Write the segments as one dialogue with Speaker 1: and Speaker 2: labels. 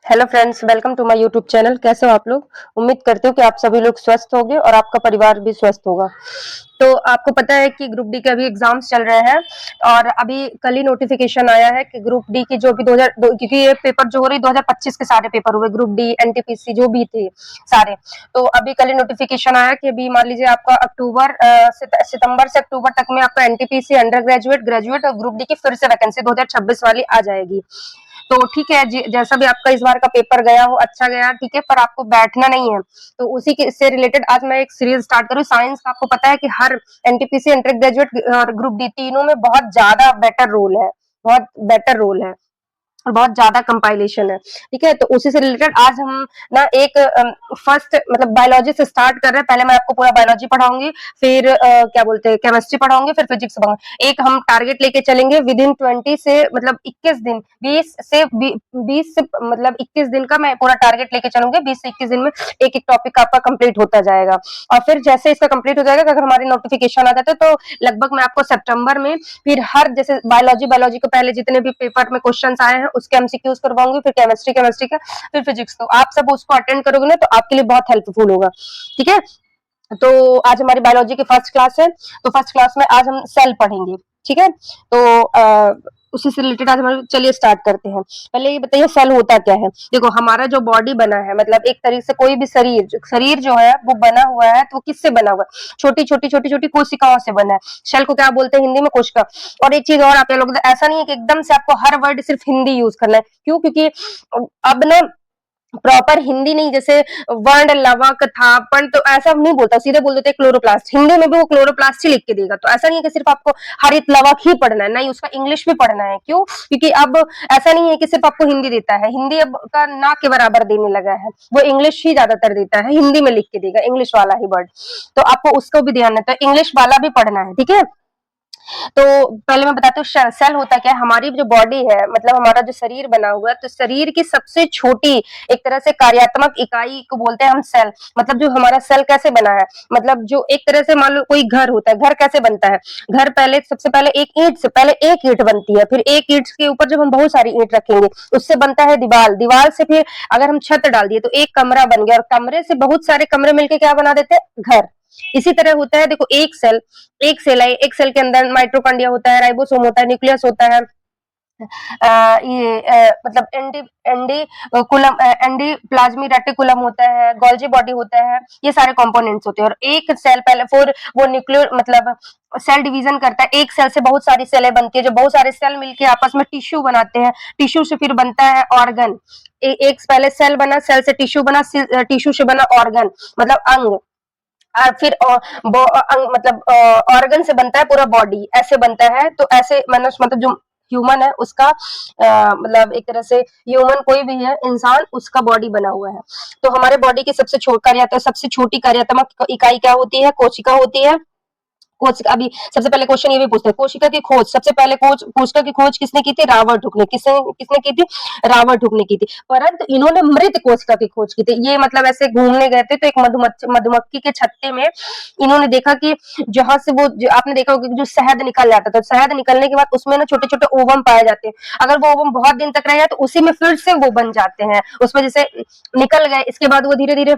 Speaker 1: Hello friends, welcome to my YouTube channel. कैसे हो आप लोग? उम्मीद करती हूँ कि आप सभी लोग स्वस्थ होंगे और आपका परिवार भी स्वस्थ होगा। तो आपको पता है कि ग्रुप डी के अभी एग्जाम्स चल रहे हैं और अभी कल ही नोटिफिकेशन आया है कि ग्रुप डी की जो भी 2002 क्योंकि ये पेपर जो हो रही 2025 के सारे पेपर हुए, ग्रुप डी एनटीपीसी जो भी थे सारे। तो अभी कल ही नोटिफिकेशन आया कि अभी मान लीजिए आपका सितंबर से अक्टूबर तक में आपका एनटीपीसी अंडर ग्रेजुएट, ग्रेजुएट और ग्रुप डी की फिर से वैकेंसी 2026 वाली आ जाएगी। तो ठीक है, जैसा भी आपका इस बार का पेपर गया हो अच्छा गया, ठीक है, पर आपको बैठना नहीं है। तो उसी के से रिलेटेड आज मैं एक सीरीज स्टार्ट करूँ। साइंस का आपको पता है कि हर एनटीपीसी, अंडर ग्रेजुएट और ग्रुप डी तीनों में बहुत ज्यादा बेटर रोल है, बहुत बेटर रोल है और बहुत ज्यादा कंपाइलेशन है। ठीक है, तो उसी से रिलेटेड आज हम ना एक फर्स्ट मतलब बायोलॉजी से स्टार्ट कर रहे हैं। पहले मैं आपको पूरा बायोलॉजी पढ़ाऊंगी, फिर क्या बोलते हैं केमिस्ट्री पढ़ाऊंगी, फिर फिजिक्स पढ़ाऊंगी। एक हम टारगेट लेके चलेंगे विद इन 20 से मतलब 21 दिन, 20 से मतलब 21 दिन का मैं पूरा टारगेट लेके चलूंगी। 20 से 21 दिन में एक एक टॉपिक आपका कंप्लीट होता जाएगा और फिर जैसे इसका कंप्लीट हो जाएगा, अगर हमारी नोटिफिकेशन आ जाता है तो लगभग मैं आपको सितंबर में फिर हर जैसे बायोलॉजी को पहले जितने भी पेपर में क्वेश्चंस आए हैं उसके एमसीक्यूज करवाऊंगी, फिर केमिस्ट्री का, फिर फिजिक्स। तो आप सब उसको अटेंड करोगे ना तो आपके लिए बहुत हेल्पफुल होगा। ठीक है, तो आज हमारी बायोलॉजी की फर्स्ट क्लास है। तो फर्स्ट क्लास में आज हम सेल पढ़ेंगे। ठीक है, तो उसी से रिलेटेड आज हमारे, चलिए स्टार्ट करते हैं। पहले ये बताइए सेल होता क्या है। देखो हमारा जो बॉडी बना है, मतलब एक तरीके से कोई भी शरीर जो है वो बना हुआ है, तो किससे बना हुआ है? छोटी छोटी कोशिकाओं से बना है। सेल को क्या बोलते हैं हिंदी में? कोशिका। और एक चीज और आप लोग, ऐसा नहीं है कि एकदम से आपको हर वर्ड सिर्फ हिंदी यूज करना है। क्यों? क्योंकि अब ना प्रॉपर हिंदी नहीं, जैसे वर्ण लवक था पण, तो ऐसा नहीं बोलता, सीधे बोल देते क्लोरोप्लास्ट। हिंदी में भी वो क्लोरोप्लास्ट ही लिख के देगा। तो ऐसा नहीं है कि सिर्फ आपको हरित लवक ही पढ़ना है, नहीं, उसका इंग्लिश भी पढ़ना है। क्यों? क्योंकि अब ऐसा नहीं है कि सिर्फ आपको हिंदी देता है, हिंदी अब का ना के बराबर देने लगा है, वो इंग्लिश ही ज्यादातर देता है, हिंदी में लिख के देगा इंग्लिश वाला ही वर्ड। तो आपको उसको भी ध्यान है, तो इंग्लिश वाला भी पढ़ना है। ठीक है, तो पहले मैं बताती हूँ सेल होता क्या है। हमारी जो बॉडी है, मतलब हमारा जो शरीर बना हुआ है, तो शरीर की सबसे छोटी एक तरह से कार्यात्मक इकाई को बोलते हैं हम सेल। मतलब जो हमारा सेल कैसे बना है, मतलब जो एक तरह से मान लो कोई घर होता है, घर कैसे बनता है? घर पहले सबसे पहले एक ईंट बनती है, फिर एक ईंट के ऊपर जब हम बहुत सारी ईंट रखेंगे उससे बनता है दीवार, दीवार से फिर अगर हम छत डाल दिए तो एक कमरा बन गया, और कमरे से बहुत सारे कमरे मिलके क्या बना देते हैं? घर। इसी तरह होता है, देखो एक सेल है, एक सेल के अंदर माइटोकॉन्ड्रिया होता है, राइबोसोम होता है, न्यूक्लियस होता है, मतलब एंडी प्लाज्मी रेटिकुलम होता है, गोल्जी बॉडी होता है, ये सारे कंपोनेंट्स होते हैं। और एक सेल पहले फिर वो न्यूक्लियर मतलब सेल डिवीजन करता है, एक सेल से बहुत सारी सेलें बनती है, जो बहुत सारे सेल मिलके आपस में टिश्यू बनाते हैं, टिश्यू से फिर बनता है ऑर्गन। एक पहले सेल बना, सेल से टिश्यू बना, टिश्यू से बना ऑर्गन मतलब अंग, और फिर मतलब ऑर्गन से बनता है पूरा बॉडी, ऐसे बनता है। तो ऐसे मनुष्य मतलब जो ह्यूमन है उसका मतलब एक तरह से ह्यूमन कोई भी है इंसान, उसका बॉडी बना हुआ है। तो हमारे बॉडी की सबसे छोटी कार्यात्मक इकाई क्या होती है? कोशिका होती है। कोशिका, अभी सबसे पहले क्वेश्चन ये भी पूछते हैं, कोशिका की खोज सबसे पहले कोशिका की खोज किसने की थी? रॉबर्ट हुक ने। किसने किसने की थी? रॉबर्ट हुक ने की थी। परंतु इन्होंने मृत कोशिका की खोज की थी। ये मतलब ऐसे घूमने गए थे तो एक मधुमक्खी के छत्ते में इन्होंने देखा कि जहां से वो आपने देखा होगा जो शहद निकल जाता था, शहद निकलने के बाद उसमें ना छोटे छोटे ओवम पाए जाते हैं। अगर वो ओवम बहुत दिन तक रहे तो उसी में फिर से वो बन जाते हैं, उसमें जैसे निकल गए, इसके बाद वो धीरे धीरे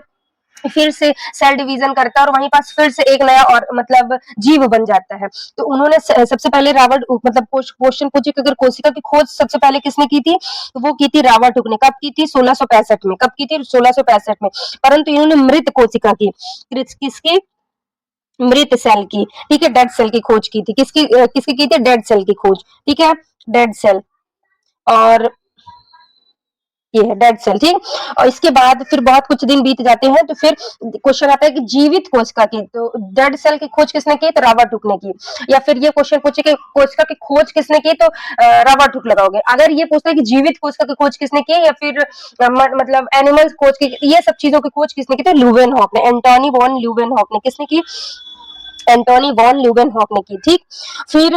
Speaker 1: फिर से सेल डिवीजन करता है और वहीं पास फिर से एक नया और मतलब जीव बन जाता है। तो उन्होंने सबसे पहले रॉबर्ट मतलब क्वेश्चन पूछे कि अगर कोशिका की खोज सबसे पहले किसने की थी, तो वो की थी रॉबर्ट हुक ने। कब की थी? 1665 में। कब की थी? 1665 में। परंतु इन्होंने मृत कोशिका की, किसकी? मृत सेल की, ठीक है, डेड सेल की खोज की थी। किसकी की थी? डेड सेल की खोज। ठीक है, डेड सेल। और ये है डेड सेल। ठीक, और इसके बाद फिर बहुत कुछ दिन बीत जाते हैं तो फिर क्वेश्चन आता है कि जीवित कोशिका की, तो डेड सेल की खोज किसने की? तो रॉबर्ट हुक ने की। या फिर ये क्वेश्चन पूछे कि कोशिका की खोज किसने की, तो रॉबर्ट हुक लगाओगे। अगर ये पूछता है कि जीवित कोशिका की खोज किसने की या फिर मतलब एनिमल खोज की, ये सब चीजों की खोज किसने की? तो ल्यूवेनहॉक ने, एंटोनी वॉन ल्यूवेनहॉक ने। किसने की? एंटोनी वॉन ल्यूवेनहॉक ने की। ठीक, फिर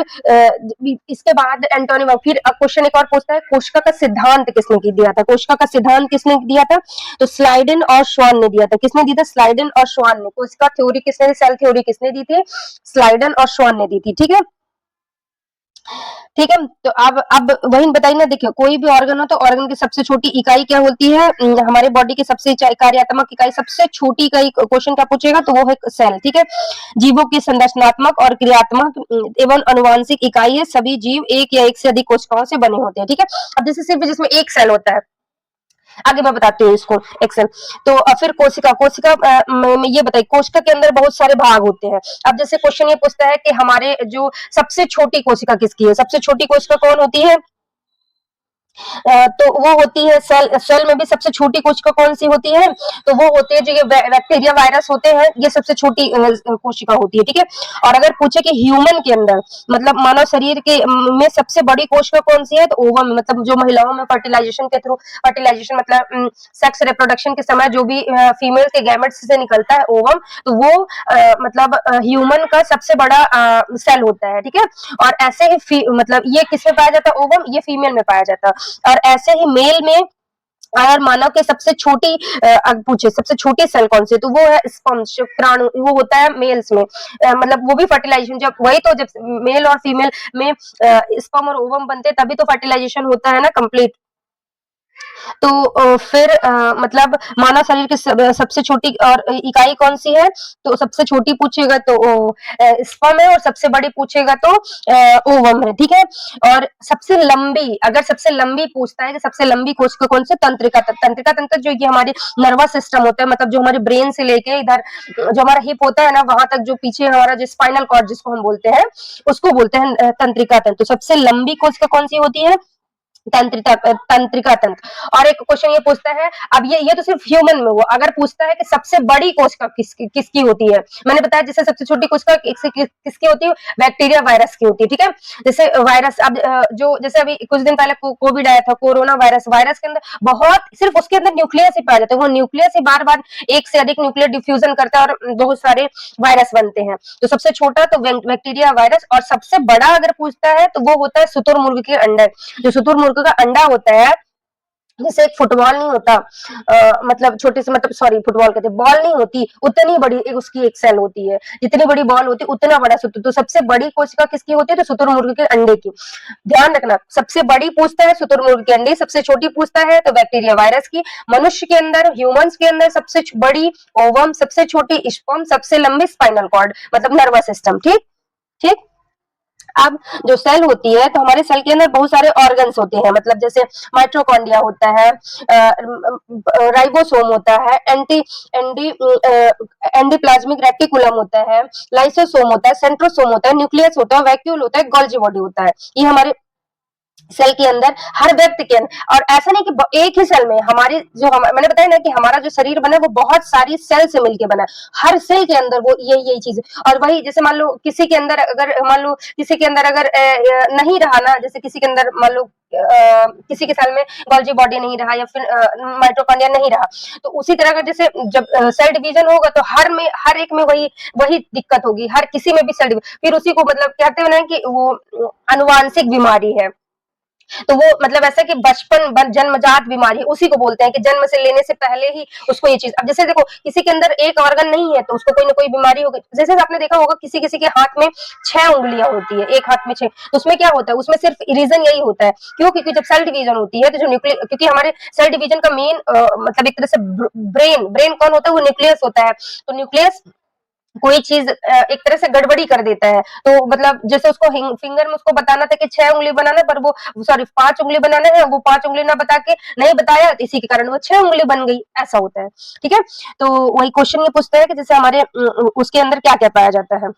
Speaker 1: इसके बाद एंटोनी वॉन, फिर क्वेश्चन एक और पूछता है कोशिका का सिद्धांत किसने की दिया था? कोशिका का सिद्धांत किसने दिया था? तो स्लाइडेन और श्वान ने दिया था। किसने दिया था? स्लाइडेन और श्वान ने। कोशिका थ्योरी किसने दी? सेल थ्योरी किसने दी थी? स्लाइडेन और श्वान ने दी थी। ठीक है, ठीक है। तो अब वही बताइए ना, देखिए कोई भी ऑर्गन हो तो ऑर्गन की सबसे छोटी इकाई क्या होती है, हमारे बॉडी की सबसे कार्यात्मक इकाई, सबसे छोटी इकाई क्वेश्चन क्या पूछेगा तो वो है सेल। ठीक है। जीवों की संरचनात्मक और क्रियात्मक एवं अनुवांशिक इकाई है। सभी जीव एक या एक से अधिक कोशिकाओं से बने होते हैं। ठीक है। अब जैसे सिर्फ जिसमें एक सेल होता है, आगे मैं बताती हूँ इसको एक्सेल। तो फिर कोशिका, कोशिका ये बताइए, कोशिका के अंदर बहुत सारे भाग होते हैं। अब जैसे क्वेश्चन ये पूछता है कि हमारे जो सबसे छोटी कोशिका किसकी है, सबसे छोटी कोशिका कौन होती है, तो वो होती है सेल। सेल में भी सबसे छोटी कोशिका कौन सी होती है, तो वो होते हैं जो ये बैक्टीरिया वायरस होते हैं, ये सबसे छोटी कोशिका होती है। ठीक है। और अगर पूछे कि ह्यूमन के अंदर, मतलब मानव शरीर के में सबसे बड़ी कोशिका कौन सी है, तो ओवम, मतलब जो महिलाओं में फर्टिलाइजेशन के थ्रू, फर्टिलाइजेशन मतलब सेक्स रिप्रोडक्शन के समय जो भी फीमेल के गैमेट्स से निकलता है ओवम, तो वो मतलब ह्यूमन का सबसे बड़ा सेल होता है। ठीक है। और ऐसे ही मतलब ये किसमें पाया जाता है ओवम, ये फीमेल में पाया जाता है। और ऐसे ही मेल में अगर मानव के सबसे छोटी पूछे सबसे छोटी सेल कौन सी है, तो वो है स्पर्म, शुक्राणु, वो होता है मेल्स में। मतलब वो भी फर्टिलाइजेशन, जब वही तो जब मेल और फीमेल में स्पर्म और ओवम बनते तभी तो फर्टिलाइजेशन होता है ना कंप्लीट। तो फिर मतलब मानव शरीर की सबसे छोटी और इकाई कौन सी है, तो सबसे छोटी पूछेगा तो स्पर्म है, और सबसे बड़ी पूछेगा तो ओवम है। ठीक है। और सबसे लंबी, अगर सबसे लंबी पूछता है कि सबसे लंबी कोशिका कौन सी, तंत्रिका तंत्र। तंत्रिका तंत्र जो ये हमारी नर्वस सिस्टम होता है, मतलब जो हमारे ब्रेन से लेके इधर जो हमारा हिप होता है ना, वहां तक जो पीछे हमारा जो स्पाइनल कॉर्ड जिसको हम बोलते हैं, उसको बोलते हैं तंत्रिका तंत्र। तो सबसे लंबी कोशिका कौन सी होती है, तंत्रिका तंत्र। और एक क्वेश्चन ये पूछता है, अब ये तो सिर्फ ह्यूमन में हुआ, अगर पूछता है कि सबसे बड़ी कोशिका किसकी होती है, मैंने बताया जैसे सबसे छोटी कोशिका किसकी होती है, बैक्टीरिया वायरस की होती है। ठीक है। जैसे वायरस, अब जो जैसे अभी कुछ दिन पहले कोविड आया था, कोरोना वायरस, वायरस के अंदर बहुत सिर्फ उसके अंदर न्यूक्लियस ही पाया जाता है, वो न्यूक्लियस ही बार बार एक से अधिक न्यूक्लियर डिफ्यूजन करता है और बहुत सारे वायरस बनते हैं। तो सबसे छोटा तो बैक्टीरिया वायरस, और सबसे बड़ा अगर पूछता है तो वो होता है शुतुरमुर्ग के अंडे। जो शुतुरमुर्ग का अंडा होता है, जैसे एक फुटबॉल नहीं होता, मतलब छोटे से, मतलब सॉरी फुटबॉल कहते, बॉल नहीं होती उतनी बड़ी एक उसकी एक सेल होती है, जितनी बड़ी बॉल होती है उतना बड़ा शुतुर। तो सबसे बड़ी कोशिका किसकी होती है, तो शुतुरमुर्ग के अंडे की। ध्यान रखना, सबसे बड़ी पूछता है शुतुरमुर्ग के अंडे, सबसे छोटी पूछता है तो बैक्टीरिया वायरस की। मनुष्य के अंदर, ह्यूमंस के अंदर सबसे बड़ी ओवम, सबसे छोटी स्पर्म, सबसे लंबी स्पाइनल कॉर्ड, मतलब नर्वस सिस्टम। ठीक। ठीक। अब जो सेल होती है, तो हमारे सेल के अंदर बहुत सारे ऑर्गन्स होते हैं, मतलब जैसे माइटोकॉन्ड्रिया होता है, राइबोसोम होता है, एंडीप्लाज्मिक रेटिकुलम होता है, लाइसोसोम होता है, सेंट्रोसोम होता है, न्यूक्लियस होता है, वैक्यूल होता है, गोल्जी बॉडी होता है। ये हमारे सेल के अंदर हर व्यक्ति के अंदर। और ऐसा नहीं कि एक ही सेल में, हमारी जो मैंने बताया ना कि हमारा जो शरीर बना है वो बहुत सारी सेल से मिलकर बना है, हर सेल के अंदर वो यही यही चीज है। और वही जैसे मान लो किसी के अंदर अगर, मान लो किसी के अंदर अगर नहीं रहा ना, जैसे किसी के अंदर मान लो किसी के सेल में गोल्जी बॉडी नहीं रहा, या फिर माइटोकॉन्ड्रिया नहीं रहा, तो उसी तरह का जैसे जब सेल डिवीजन होगा तो हर एक में वही वही दिक्कत होगी, हर किसी में भी सेल, फिर उसी को मतलब कहते हैं ना कि वो अनुवांशिक बीमारी है। तो वो मतलब ऐसा कि बचपन जन्मजात बीमारी उसी को बोलते हैं कि जन्म से लेने से पहले ही उसको ये चीज। अब जैसे देखो किसी के अंदर एक ऑर्गन नहीं है तो उसको कोई ना कोई बीमारी होगी, जैसे आपने देखा होगा किसी किसी के हाथ में 6 उंगलियां होती है, एक हाथ में 6, तो उसमें क्या होता है, उसमें सिर्फ रीजन यही होता है, क्यों, क्योंकि जब सेल डिवीजन होती है तो जो न्यूक्लियस, क्योंकि हमारे सेल डिवीजन का मेन मतलब एक तरह से ब्रेन ब्रेन कौन होता है, वो न्यूक्लियस होता है। तो न्यूक्लियस कोई चीज एक तरह से गड़बड़ी कर देता है, तो मतलब जैसे उसको फिंगर में उसको बताना था कि 6 उंगली बनाना, पर वो सॉरी 5 उंगली बनाना है, वो 5 उंगली ना बता के नहीं बताया, इसी के कारण वो 6 उंगली बन गई, ऐसा होता है। ठीक है। तो वही क्वेश्चन ये पूछता है कि जैसे हमारे उसके अंदर क्या क्या पाया जाता है।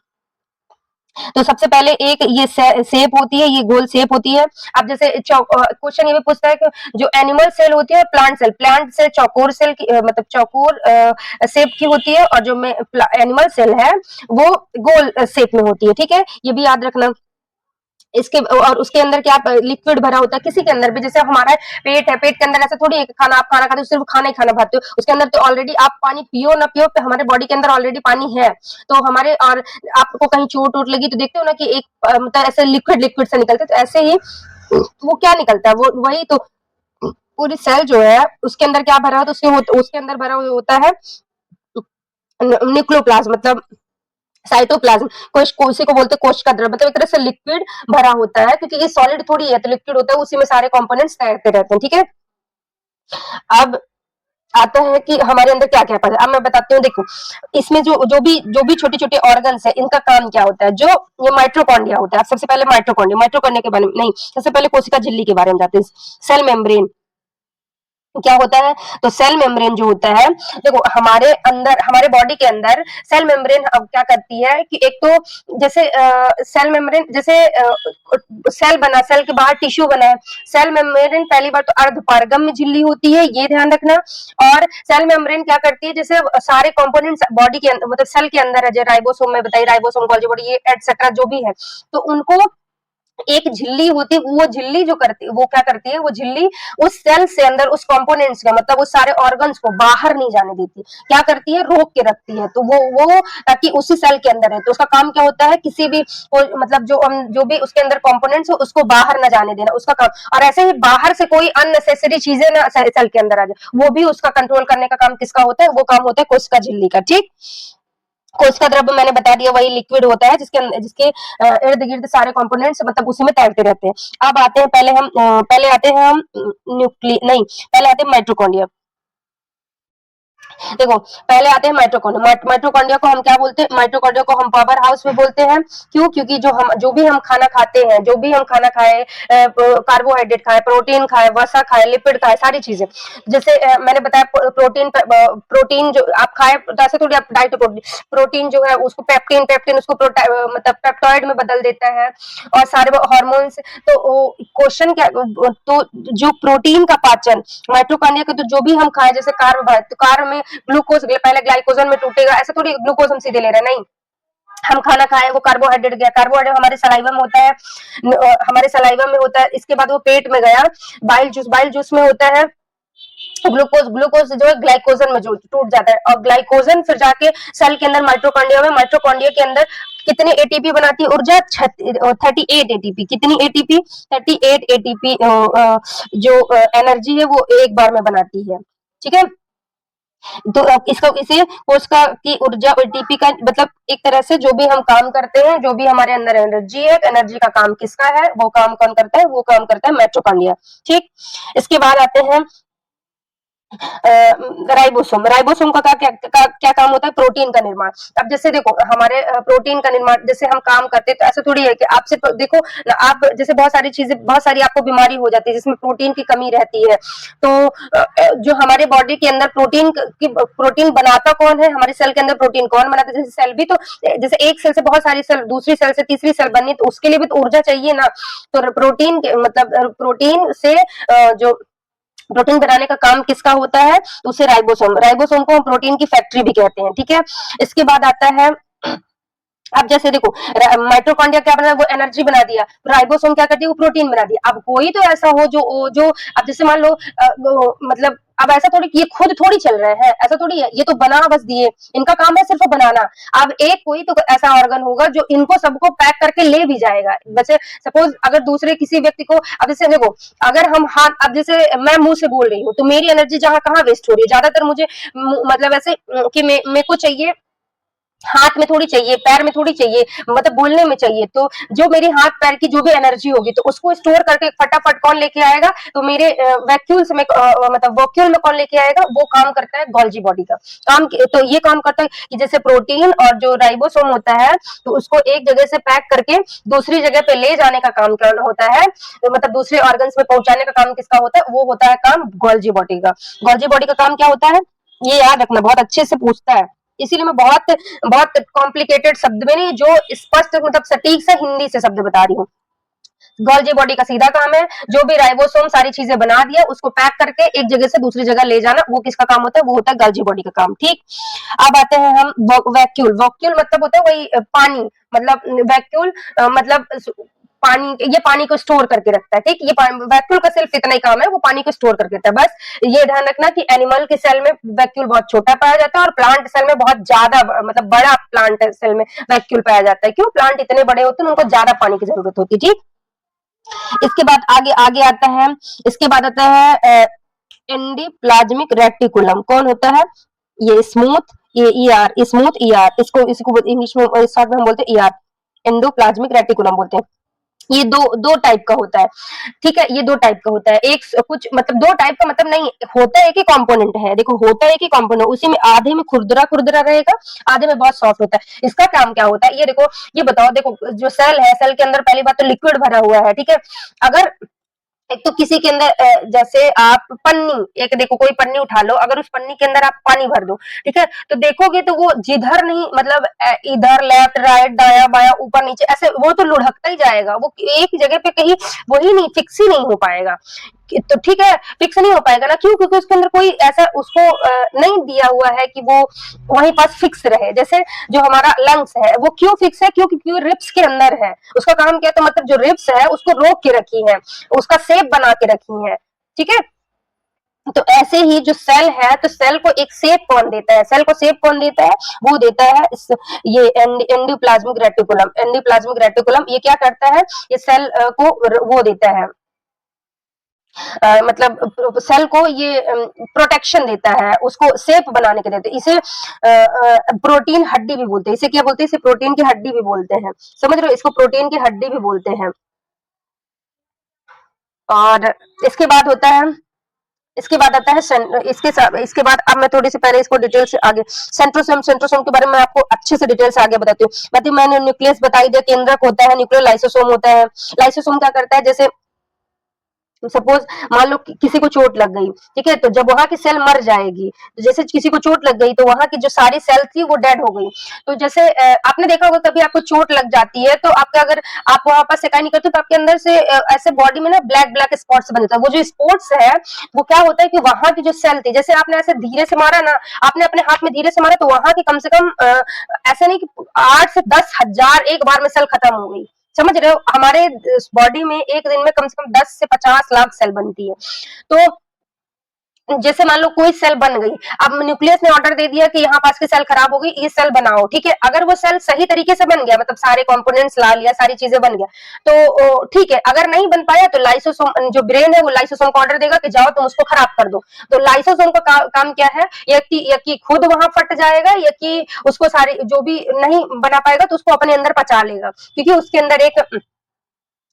Speaker 1: तो सबसे पहले एक ये शेप होती है, ये गोल शेप होती है। अब जैसे क्वेश्चन ये भी पूछता है कि जो एनिमल सेल होती है, प्लांट सेल चौकोर सेल की मतलब चौकोर शेप की होती है, और जो एनिमल सेल है वो गोल शेप में होती है। ठीक है। ये भी याद रखना। इसके और उसके अंदर क्या लिक्विड भरा होता है, किसी के अंदर भी, जैसे हमारा पेट है, पेट के अंदर ऐसा थोड़ी है कि खाना आप खाना खाते हो सिर्फ खाना ही खाना खाते हो, उसके अंदर तो ऑलरेडी आप पानी पियो ना पियो, तो हमारे बॉडी के अंदर ऑलरेडी पानी है। तो हमारे, और आपको कहीं चोट वोट लगी तो देखते हो ना कि एक मतलब ऐसे लिक्विड लिक्विड से निकलते, तो ऐसे ही वो क्या निकलता है, वो वही तो पूरी सेल जो है उसके अंदर क्या भरा होता है, उसके अंदर भरा होता है न्यूक्लियोप्लाज्म, मतलब साइटोप्लाज्म कोश को बोलते हैं कोशिका द्रव्य, मतलब एक तरह से लिक्विड भरा होता है, क्योंकि ये सॉलिड थोड़ी है, तो लिक्विड होता है, उसी में सारे कंपोनेंट्स तैरते रहते हैं, ठीक है। अब आता है कि हमारे अंदर क्या क्या पड़ा। अब मैं बताती हूँ, देखो इसमें जो भी छोटे छोटे ऑर्गन्स है, इनका काम क्या होता है। जो ये माइट्रोकॉन्ड्रिया होता है, सबसे पहले माइट्रोकॉन्ड्रिया माइट्रोकॉन्ड्रिया के बारे में नहीं, सबसे पहले कोशिका झिल्ली के बारे में जाते हैं। सेल मेम्ब्रेन क्या होता है, तो सेल मेम्ब्रेन जो होता है, देखो हमारे अंदर, हमारे बॉडी के अंदर सेल मेम्ब्रेन अब क्या करती है कि एक तो जैसे सेल मेम्ब्रेन जैसे सेल बना, सेल के बाहर टिश्यू बना है, सेल मेम्ब्रेन पहली बार तो अर्धपारगम्य झिल्ली होती है, ये ध्यान रखना। और सेल मेम्ब्रेन क्या करती है, जैसे सारे कंपोनेंट्स बॉडी के मतलब सेल के अंदर है, जो राइबोसोम में बताइए, राइबोसोम गोल्गी बॉडी ये एटसेट्रा जो भी है, तो उनको एक झिल्ली होती है, वो झिल्ली जो करती है, वो क्या करती है, वो झिल्ली उस सेल से अंदर उस कंपोनेंट्स का, मतलब उस सारे ऑर्गन्स को बाहर नहीं जाने देती, क्या करती है, रोक के रखती है, तो वो ताकि उसी सेल के अंदर है। तो उसका काम क्या होता है, किसी भी मतलब जो भी उसके अंदर कंपोनेंट्स हो उसको बाहर ना जाने देना, उसका काम। और ऐसे ही बाहर से कोई अननेसेसरी चीजें ना सेल के अंदर आ जाए, वो भी उसका कंट्रोल करने का काम किसका होता है, वो काम होता है कोशिका झिल्ली का, ठीक। कोशिका द्रव्य मैंने बता दिया, वही लिक्विड होता है जिसके इर्द गिर्द सारे कंपोनेंट्स मतलब उसी में तैरते रहते हैं। अब आते हैं, पहले आते हैं हम न्यूक्ली नहीं, पहले आते हैं माइटोकॉन्ड्रिया। देखो पहले आते हैं माइटोकॉन्ड्रिया। माइटोकॉन्ड्रिया को हम क्या बोलते हैं, माइटोकॉन्ड्रिया को हम पावर हाउस में बोलते हैं। क्यों, क्योंकि जो भी हम खाना खाते हैं, जो भी हम खाना खाए, कार्बोहाइड्रेट खाए, प्रोटीन खाए, वसा खाए, लिपिड खाए, सारी चीजें, जैसे मैंने बताया प्रोटीन जो आप खाए, तो ऐसे थोड़ी आप डाइट प्रोटीन जो है उसको पेप्टिन पेप्टिन उसको मतलब पेप्टॉइड में बदल देता है, और सारे हार्मोन्स। तो क्वेश्चन क्या, तो जो प्रोटीन का पाचन माइटोकॉन्ड्रिया के, तो जो भी हम खाए, जैसे कार्बोहाइड्रेट, तो कार्ब में ग्लूकोज पहले ग्लाइकोजन में टूटेगा, ऐसा थोड़ी ग्लूकोज हम सीधे ले रहे हैं, नहीं। हम खाना खाए, वो कार्बोहाइड्रेट गया, कार्बोहाइड्रेट हमारे सलाइवा में होता है, हमारे सलाइवा में होता है, इसके बाद वो पेट में गया, बाइल जूस में होता है, ग्लूकोज जो है ग्लाइकोजन में जो टूट जाता है, और ग्लाइकोजन फिर जाके सेल के अंदर माइटोकॉन्ड्रिया के अंदर कितनी एटीपी बनाती है ऊर्जा, 38 एटीपी। कितनी एटीपी, 38 एटीपी जो एनर्जी है वो एक बार में बनाती है, ठीक है। तो इसका इसे कोशिका की ऊर्जा एटीपी का मतलब एक तरह से जो भी हम काम करते हैं, जो भी हमारे अंदर एनर्जी है, एनर्जी का काम किसका है, वो काम कौन करता है, वो काम करता है माइटोकॉन्ड्रिया, ठीक। इसके बाद आते हैं राइबोसोम। राइबोसोम का क्या काम होता है, प्रोटीन का निर्माण। अब जैसे देखो हमारे प्रोटीन का निर्माण जैसे हम काम करते हैं, तो ऐसा थोड़ी है कि आपसे देखो आप जैसे बहुत सारी चीजें, बहुत सारी आपको बीमारी हो जाती है जिसमें प्रोटीन की कमी रहती है, तो जो हमारे बॉडी के अंदर प्रोटीन बनाता कौन है, हमारे सेल के अंदर प्रोटीन कौन बनाता है, जैसे सेल भी तो जैसे एक सेल से बहुत सारी सेल, दूसरी सेल से तीसरी सेल बननी, तो उसके लिए भी तो ऊर्जा चाहिए ना। तो प्रोटीन मतलब प्रोटीन से जो प्रोटीन बनाने का काम किसका होता है, तो उसे राइबोसोम को हम प्रोटीन की फैक्ट्री भी कहते हैं, ठीक है। इसके बाद आता है, अब जैसे देखो माइटोकॉन्ड्रिया क्या बना, वो एनर्जी बना दिया, राइबोसोम क्या करती है, वो प्रोटीन बना दिया। अब कोई तो ऐसा हो जो अब जैसे मान लो मतलब अब ऐसा थोड़ी ये खुद थोड़ी चल रहे हैं, ऐसा थोड़ी है, ये तो बना बस दिए, इनका काम है सिर्फ बनाना। अब एक कोई तो ऐसा ऑर्गन होगा जो इनको सबको पैक करके ले भी जाएगा। वैसे सपोज अगर दूसरे किसी व्यक्ति को, अब जैसे देखो अगर हम हाथ, अब जैसे मैं मुंह से बोल रही हूँ, तो मेरी एनर्जी जहां कहाँ वेस्ट हो रही है, ज्यादातर मुझे मतलब ऐसे कि मेरे को चाहिए, हाथ में थोड़ी चाहिए, पैर में थोड़ी चाहिए, मतलब बोलने में चाहिए। तो जो मेरी हाथ पैर की जो भी एनर्जी होगी, तो उसको स्टोर करके फटाफट कौन लेके आएगा, तो मेरे वैक्यूल्स में मतलब वॉक्यूल में कौन लेके आएगा, वो काम करता है गोल्जी बॉडी का काम। तो ये काम करता है कि जैसे प्रोटीन और जो राइबोसोम होता है, तो उसको एक जगह से पैक करके दूसरी जगह पे ले जाने का काम क्या होता है, तो मतलब दूसरे ऑर्गन्स में पहुंचाने का काम किसका होता है, वो होता है काम गोल्जी बॉडी का। गोल्जी बॉडी का काम क्या होता है, ये याद रखना, बहुत अच्छे से पूछता है, इसीलिए मैं बहुत बहुत कॉम्प्लिकेटेड शब्द में नहीं, जो स्पष्ट मतलब सटीक से हिंदी से शब्द बता रही हूँ। गोल्जी बॉडी का सीधा काम है, जो भी राइबोसोम सारी चीजें बना दिया, उसको पैक करके एक जगह से दूसरी जगह ले जाना, वो किसका काम होता है, वो होता है गोल्जी बॉडी का काम, ठीक। अब आते हैं हम वैक्यूल। वैक्यूल मतलब होता है वही पानी, मतलब वैक्यूल मतलब पानी, ये पानी को स्टोर करके रखता है, ठीक। ये वैक्यूल का सिर्फ इतना ही काम है, वो पानी को स्टोर करके रखता है, बस ये ध्यान रखना कि एनिमल के सेल में वैक्यूल बहुत छोटा पाया जाता है, और प्लांट सेल में बहुत ज्यादा मतलब बड़ा प्लांट सेल में वैक्यूल पाया जाता है। क्यों, प्लांट इतने बड़े होते हैं, उनको ज्यादा पानी की जरूरत होती है, ठीक। इसके बाद आगे आगे आता है, इसके बाद आता है एंडीप्लाज्मिक रेटिकुलम। कौन होता है, ये स्मूथ ये ईआर, स्मूथ ईआर, इसको इसको इंग्लिश में शॉर्ट में हम बोलते हैं ईआर, एंडोप्लाज्मिक रेटिकुलम बोलते हैं। ये दो दो टाइप का होता है, ठीक है, ये दो टाइप का होता है। एक कुछ मतलब दो टाइप का मतलब नहीं होता, एक ही कंपोनेंट है, देखो होता है एक ही कंपोनेंट, उसी में आधे में खुरदरा खुरदरा रहेगा, आधे में बहुत सॉफ्ट होता है। इसका काम क्या होता है ये देखो, ये बताओ, देखो जो सेल है, सेल के अंदर पहली बात तो लिक्विड भरा हुआ है, ठीक है। अगर एक तो किसी के अंदर जैसे आप पन्नी, एक देखो कोई पन्नी उठा लो, अगर उस पन्नी के अंदर आप पानी भर दो, ठीक है, तो देखोगे तो वो जिधर नहीं मतलब इधर लेफ्ट राइट दाया बाया ऊपर नीचे ऐसे वो तो लुढ़कता ही जाएगा, वो एक जगह पे कहीं वही नहीं फिक्स ही नहीं हो पाएगा। तो ठीक है, फिक्स नहीं हो पाएगा ना, क्यों? क्योंकि उसके अंदर कोई ऐसा उसको नहीं दिया हुआ है कि वो वहीं पास फिक्स रहे। जैसे जो हमारा लंग्स है वो क्यों फिक्स है, क्योंकि रिप्स के अंदर है, उसका काम क्या है, तो मतलब जो रिप्स है उसको रोक के रखी है, उसका शेप बना के रखी है, ठीक है। तो ऐसे ही जो सेल है, तो सेल को एक शेप कौन देता है, सेल को शेप कौन देता है, वो देता है ये एंडोप्लाज्मिक रेटिकुलम। एंडोप्लाज्मिक रेटिकुलम ये क्या करता है, ये सेल को वो देता है, मतलब सेल को ये प्रोटेक्शन देता है, उसको शेप बनाने के देते हैं। इसे प्रोटीन हड्डी भी बोलते हैं, इसे क्या बोलते हैं, इसे प्रोटीन की हड्डी भी बोलते हैं, समझ रहे हो, इसको प्रोटीन की हड्डी भी बोलते हैं। और इसके बाद होता है, इसके बाद आता है इसके बाद अब मैं थोड़ी सी पहले इसको डिटेल से आगे सेंट्रोसोम, सेंट्रोसोम के बारे में आपको अच्छे से डिटेल से आगे बताती हूँ। बाकी मैंने न्यूक्लियस बताई दिया, केंद्रक होता है, न्यूक्लियर लाइसोसोम होता है। लाइसोसोम क्या करता है, जैसे सपोज मान लो किसी को चोट लग गई, ठीक है, तो जब वहां की सेल मर जाएगी, तो जैसे किसी को चोट लग गई तो वहां की जो सारी सेल थी वो डेड हो गई। तो जैसे आपने देखा होगा कभी आपको चोट लग जाती है तो आपके अगर आप वहां पर सेकाई नहीं करते तो आपके अंदर से ऐसे बॉडी में ना ब्लैक ब्लैक स्पॉट्स बन जाता है। वो जो स्पॉट्स है वो क्या होता है कि वहां की जो सेल थी, जैसे आपने ऐसे धीरे से मारा ना, आपने अपने हाथ में धीरे से मारा तो वहां की कम से कम ऐसा नहीं कि 8 से 10 हजार एक बार में सेल खत्म हो गई, समझ रहे हो। हमारे बॉडी में एक दिन में कम से कम 10 से 50 लाख सेल बनती है। तो जैसे मान लो कोई सेल बन गई, अब न्यूक्लियस ने ऑर्डर दे दिया कि यहाँ पास की सेल खराब हो गई, ये सेल बनाओ, ठीक है। अगर वो सेल सही तरीके से बन गया, मतलब सारे कंपोनेंट्स ला लिया, सारी चीजें बन गया, तो ठीक है। अगर नहीं बन पाया तो लाइसोसोम जो ब्रेन है वो लाइसोसोम को ऑर्डर देगा कि जाओ तुम उसको खराब कर दो। तो लाइसोसोम का काम क्या है, या कि खुद वहां फट जाएगा, या कि उसको सारे जो भी नहीं बना पाएगा तो उसको अपने अंदर पचा लेगा, क्योंकि उसके अंदर एक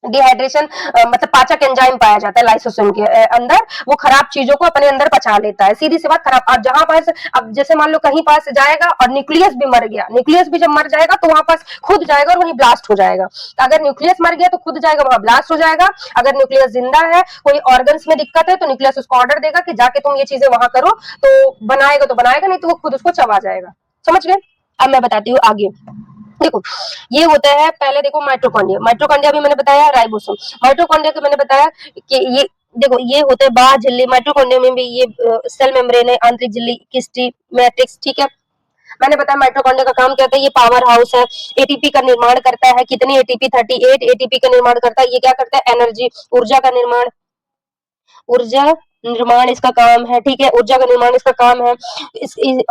Speaker 1: डिहाइड्रेशन मतलब पाचक एंजाइम पाया जाता है लाइसोसोम के अंदर, वो खराब चीजों को अपने अंदर पचा लेता है, सीधी सी बात। खराब अब जहां पास, अब जैसे मान लो कहीं पास जाएगा और न्यूक्लियस भी मर गया, न्यूक्लियस भी जब मर जाएगा तो वहां पास खुद जाएगा और वहीं ब्लास्ट हो जाएगा। तो अगर न्यूक्लियस मर गया तो खुद जाएगा, वहां ब्लास्ट हो जाएगा। अगर न्यूक्लियस जिंदा है, कोई ऑर्गन्स में दिक्कत है, तो न्यूक्लियस उसको ऑर्डर देगा कि जाके तुम ये चीजें वहां करो, तो बनाएगा, नहीं तो वो खुद उसको चबा जाएगा, समझ गए। अब मैं बताती हूँ आगे, देखो ये होता है, पहले देखो माइटोकॉन्ड्रिया, माइटोकॉन्ड्रिया भी मैंने बताया, राइबोसोम। माइटोकॉन्ड्रिया के मैंने बताया कि ये देखो ये होते हैं बाह्य झिल्ली, माइटोकॉन्ड्रिया में भी ये सेल मेम्ब्रेन है, आंतरिक झिल्ली, किस्टी, मैट्रिक्स, ठीक है। मैंने बताया माइटोकॉन्ड्रिया का काम क्या होता है, ये पावर हाउस है, एटीपी का निर्माण करता है, कितनी एटीपी, 38 एटीपी का निर्माण करता है। ये क्या करता है, एनर्जी, ऊर्जा का निर्माण, ऊर्जा निर्माण इसका काम है, ठीक है, ऊर्जा का निर्माण इसका काम है।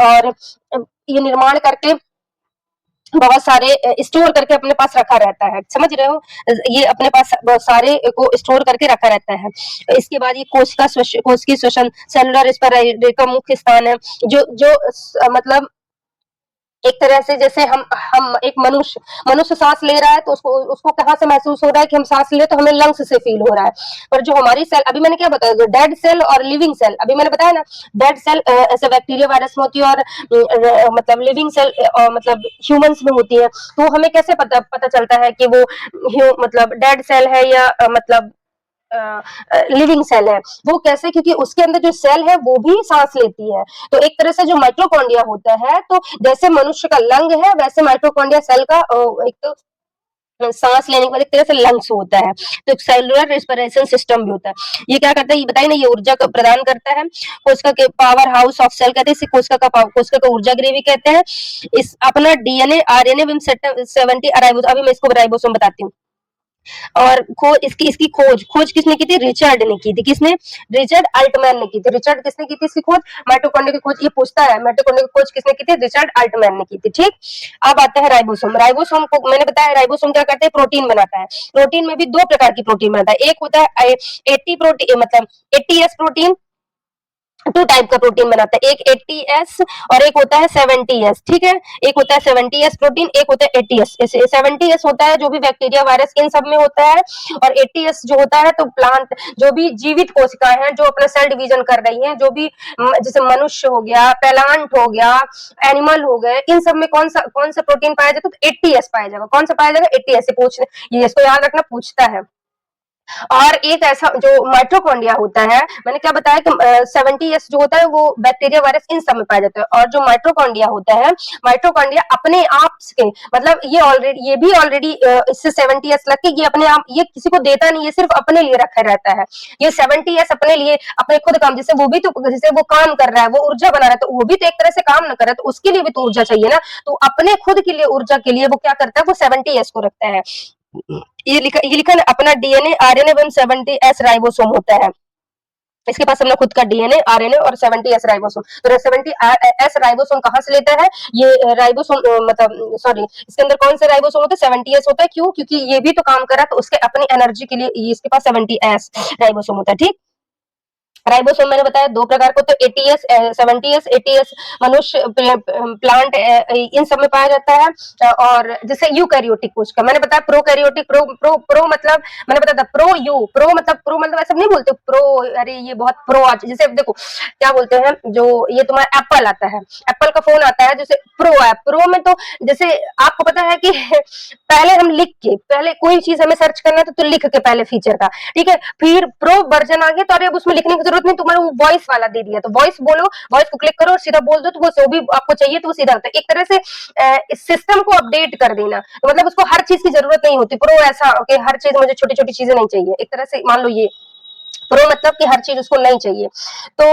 Speaker 1: और ये निर्माण करके बहुत सारे स्टोर करके अपने पास रखा रहता है, समझ रहे हो, ये अपने पास बहुत सारे को स्टोर करके रखा रहता है। इसके बाद ये कोश की श्वसन, सेलुलर इस पर का मुख्य स्थान है। जो मतलब एक तरह से जैसे हम एक मनुष्य सांस ले रहा है तो उसको उसको कहाँ से महसूस हो रहा है कि हम सांस ले, तो हमें लंग्स से फील हो रहा है। पर जो हमारी सेल, अभी मैंने क्या बताया, डेड सेल और लिविंग सेल, अभी मैंने बताया ना, डेड सेल ऐसे बैक्टीरिया वायरस में होती है, और मतलब लिविंग सेल मतलब ह्यूमंस में होती है। तो हमें कैसे पता चलता है कि वो मतलब डेड सेल है या मतलब लिविंग सेल है, वो कैसे, क्योंकि उसके अंदर जो सेल है वो भी सांस लेती है। तो एक तरह से जो माइटोकॉन्ड्रिया होता है, तो जैसे मनुष्य का लंग है वैसे माइटोकॉन्ड्रिया सेल का एक तो सांस लेने के बाद एक तरह से लंग्स होता है। तो एक सेलुलर रेस्पिरेशन सिस्टम भी होता है। ये क्या करता है, ये बताइए ना, ये ऊर्जा प्रदान करता है। कोशिका के पावर हाउस ऑफ सेल कहते हैं इसे, कोशिका का ऊर्जा गृह भी कहते हैं। इस अपना डीएनए आरएनए भी 70 अभी मैं इसको राइबोसोम बताती हूँ। और इसकी इसकी खोज किसने की थी, रिचर्ड ने की थी। किसने, रिचर्ड अल्टमैन ने की थी। रिचर्ड किसने की थी इसकी खोज, माइटोकॉन्ड्रिया की खोज, ये पूछता है माइटोकॉन्ड्रिया की खोज किसने की थी, रिचर्ड अल्टमैन ने की थी, ठीक। अब आता है राइबोसोम। राइबोसोम को मैंने बताया, राइबोसोम क्या करते हैं, प्रोटीन बनाता है। प्रोटीन में भी दो प्रकार की प्रोटीन बनाता है, एक होता है एटी प्रोटीन, मतलब एटीएस प्रोटीन, टू टाइप का प्रोटीन बनाता है, एक 80S और एक होता है 70S, ठीक है। एक होता है 70S प्रोटीन, एक होता है 80S। 70S होता है जो भी बैक्टीरिया वायरस इन सब में होता है, और 80S जो होता है तो प्लांट जो भी जीवित कोशिकाएं हैं जो अपना सेल डिवीजन कर रही हैं, जो भी जैसे मनुष्य हो गया, प्लांट हो गया, एनिमल हो गए, इन सब में कौन सा प्रोटीन पाया जाता है, तो 80S पाया जाएगा। कौन सा पाया जाएगा, 80S से पूछ, ये इसको याद रखना, पूछता है। और एक ऐसा जो माइटोकॉन्ड्रिया होता है, मैंने क्या बताया कि 70S जो होता है वो बैक्टीरिया वायरस इन सब में पाया जाता है, और जो माइटोकॉन्ड्रिया होता है, माइटोकॉन्ड्रिया अपने आप से, मतलब ये भी ऑलरेडी इससे 70S लग के ये अपने आप, ये किसी को देता नहीं, ये सिर्फ अपने लिए रखा रहता है। ये 70S अपने लिए, अपने खुद काम, जैसे वो भी तो, जैसे वो काम कर रहा है, वो ऊर्जा बना रहा है, तो वो भी तो एक तरह से काम न कर रहा है, तो उसके लिए भी तो ऊर्जा चाहिए ना। तो अपने खुद के लिए ऊर्जा के लिए वो क्या करता है, वो 70S को रखता है। ये लिखा ना, अपना DNA RNA one 70S ribosome होता है। इसके पास अपना खुद का डीएनए आरएनए और 70S राइबोसोम। तो 70S राइबोसोम कहाँ से लेता है, ये राइबोसोम, मतलब सॉरी, इसके अंदर कौन से राइबोसोम होता है, 70S होता है। क्यों, क्योंकि ये भी तो काम कर रहा है, तो उसके अपनी एनर्जी के लिए इसके पास 70S राइबोसोम होता है, ठीक। राइबोसोम मैंने बताया दो प्रकार को, तो 80S 70S 80S मनुष्य, प्लांट, इन सब में पाया जाता है। और जैसे यूकैरियोटिक कोशिका मैंने बताया, प्रोकैरियोटिक, प्रो मतलब मैंने बताया था, प्रो मतलब ऐसा नहीं बोलते प्रो, अरे ये बहुत प्रो, आज जैसे देखो क्या बोलते हैं, जो ये तुम्हारा एप्पल आता है, एप्पल का फोन आता है, जैसे प्रो है, प्रो में तो जैसे आपको पता है कि पहले हम लिख के, पहले कोई चीज हमें सर्च करना है तो लिख के पहले फीचर का, ठीक है, फिर प्रो वर्जन आ गया, तो अरे अब उसमें लिखने की जरूरत नहीं, तुम्हारा वो वॉइस वाला दे दिया, तो वॉइस बोलो, वॉइस को क्लिक करो और सीधा बोल दो, तो वो जो भी आपको चाहिए तो वो सीधा होता है। एक तरह से सिस्टम को अपडेट कर देना, तो मतलब उसको हर चीज की जरूरत नहीं होती, प्रो ऐसा कि हर चीज मुझे छोटी छोटी चीजें नहीं चाहिए, एक तरह से मान लो ये प्रो मतलब कि हर चीज उसको नहीं चाहिए। तो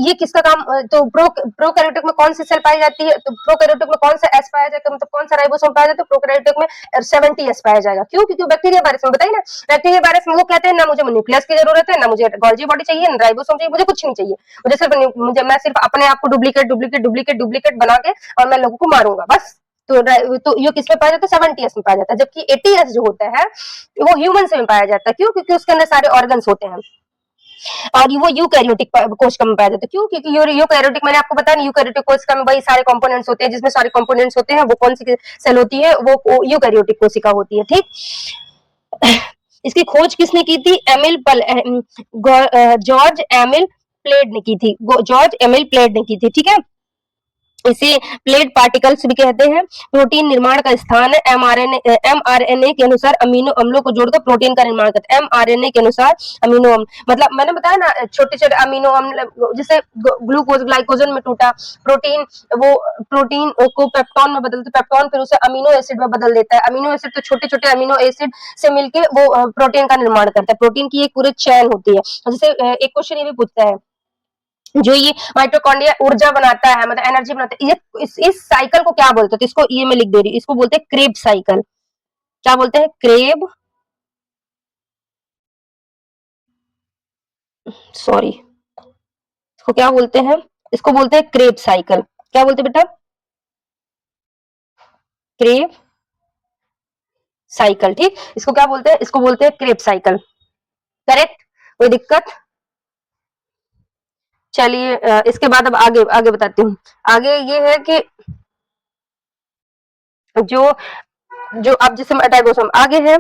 Speaker 1: ये किसका काम, तो प्रोकैरियोटिक में कौन सी सेल पाई जाती है, तो प्रोकैरियोटिक में कौन सा एस पाया जाएगा, मतलब कौन सा राइबोसोम पाया जाता है, प्रोकैरियोटिक में 70S पाया जाएगा। क्यों, क्योंकि बैक्टीरिया वायरस में बताइए ना, बैक्टीरिया वायरस में वो कहते हैं ना मुझे न्यूक्लियस की जरूरत है, ना मुझे गोल्जी बॉडी चाहिए, ना राइबोसोम चाहिए, मुझे कुछ नहीं चाहिए, मैं सिर्फ अपने आप को डुप्लीकेट बना के और मैं लोगों को मारूंगा बस। तो ये किसमें पाया जाता है, 70S में पाया जाता है। जबकि 80S जो होता है वो ह्यूमन में पाया जाता है। क्यों, क्योंकि उसके अंदर सारे ऑर्गन्स होते हैं, और वो यूकैरियोटिक कोशिका में पाया जाता है। क्यों, क्योंकि यूकैरियोटिक मैंने आपको बताया, यूकैरियोटिक कोशिका में वही सारे कंपोनेंट्स होते हैं, जिसमें सारे कंपोनेंट्स होते हैं, वो कौन सी सेल होती है, वो यूकैरियोटिक कोशिका होती है, ठीक। इसकी खोज किसने की थी, जॉर्ज एमिल प्लेड ने की थी, जॉर्ज एमिल प्लेड ने की थी, ठीक है। इसे प्लेट पार्टिकल्स भी कहते हैं। प्रोटीन निर्माण का स्थान है, एमआरएनए के अनुसार अमीनो अम्लों को जोड़कर प्रोटीन का निर्माण करते हैं। एमआरएनए के अनुसार अमीनो अम्ल, मतलब मैंने बताया ना, छोटे छोटे अमीनो अम्ल, जैसे ग्लूकोज ग्लाइकोजन में टूटा प्रोटीन, वो प्रोटीन को पेप्टॉन में बदलते, पेप्टॉन फिर उसे अमीनो एसिड में बदल देता है, अमीनो एसिड तो छोटे छोटे अमीनो एसिड से मिलके वो प्रोटीन का निर्माण करता है। प्रोटीन की एक पूरी चैन होती है। जैसे एक क्वेश्चन ये भी पूछता है, जो ये माइटोकॉन्ड्रिया ऊर्जा बनाता है, मतलब एनर्जी बनाता है, ये इस साइकिल को क्या बोलते हैं, तो इसको ये मैं लिख दे रही हूँ, इसको बोलते हैं क्रेब साइकिल। क्या बोलते हैं, क्रेब, सॉरी, इसको क्या बोलते हैं, इसको बोलते हैं क्रेब साइकिल। क्या बोलते हैं बेटा, क्रेब साइकिल, ठीक। इसको क्या बोलते हैं, इसको बोलते हैं क्रेब साइकिल, करेक्ट, कोई दिक्कत। चलिए इसके बाद अब आगे आगे बताती हूँ। आगे ये है कि जो जो अब जैसे राइबोसोम आगे है,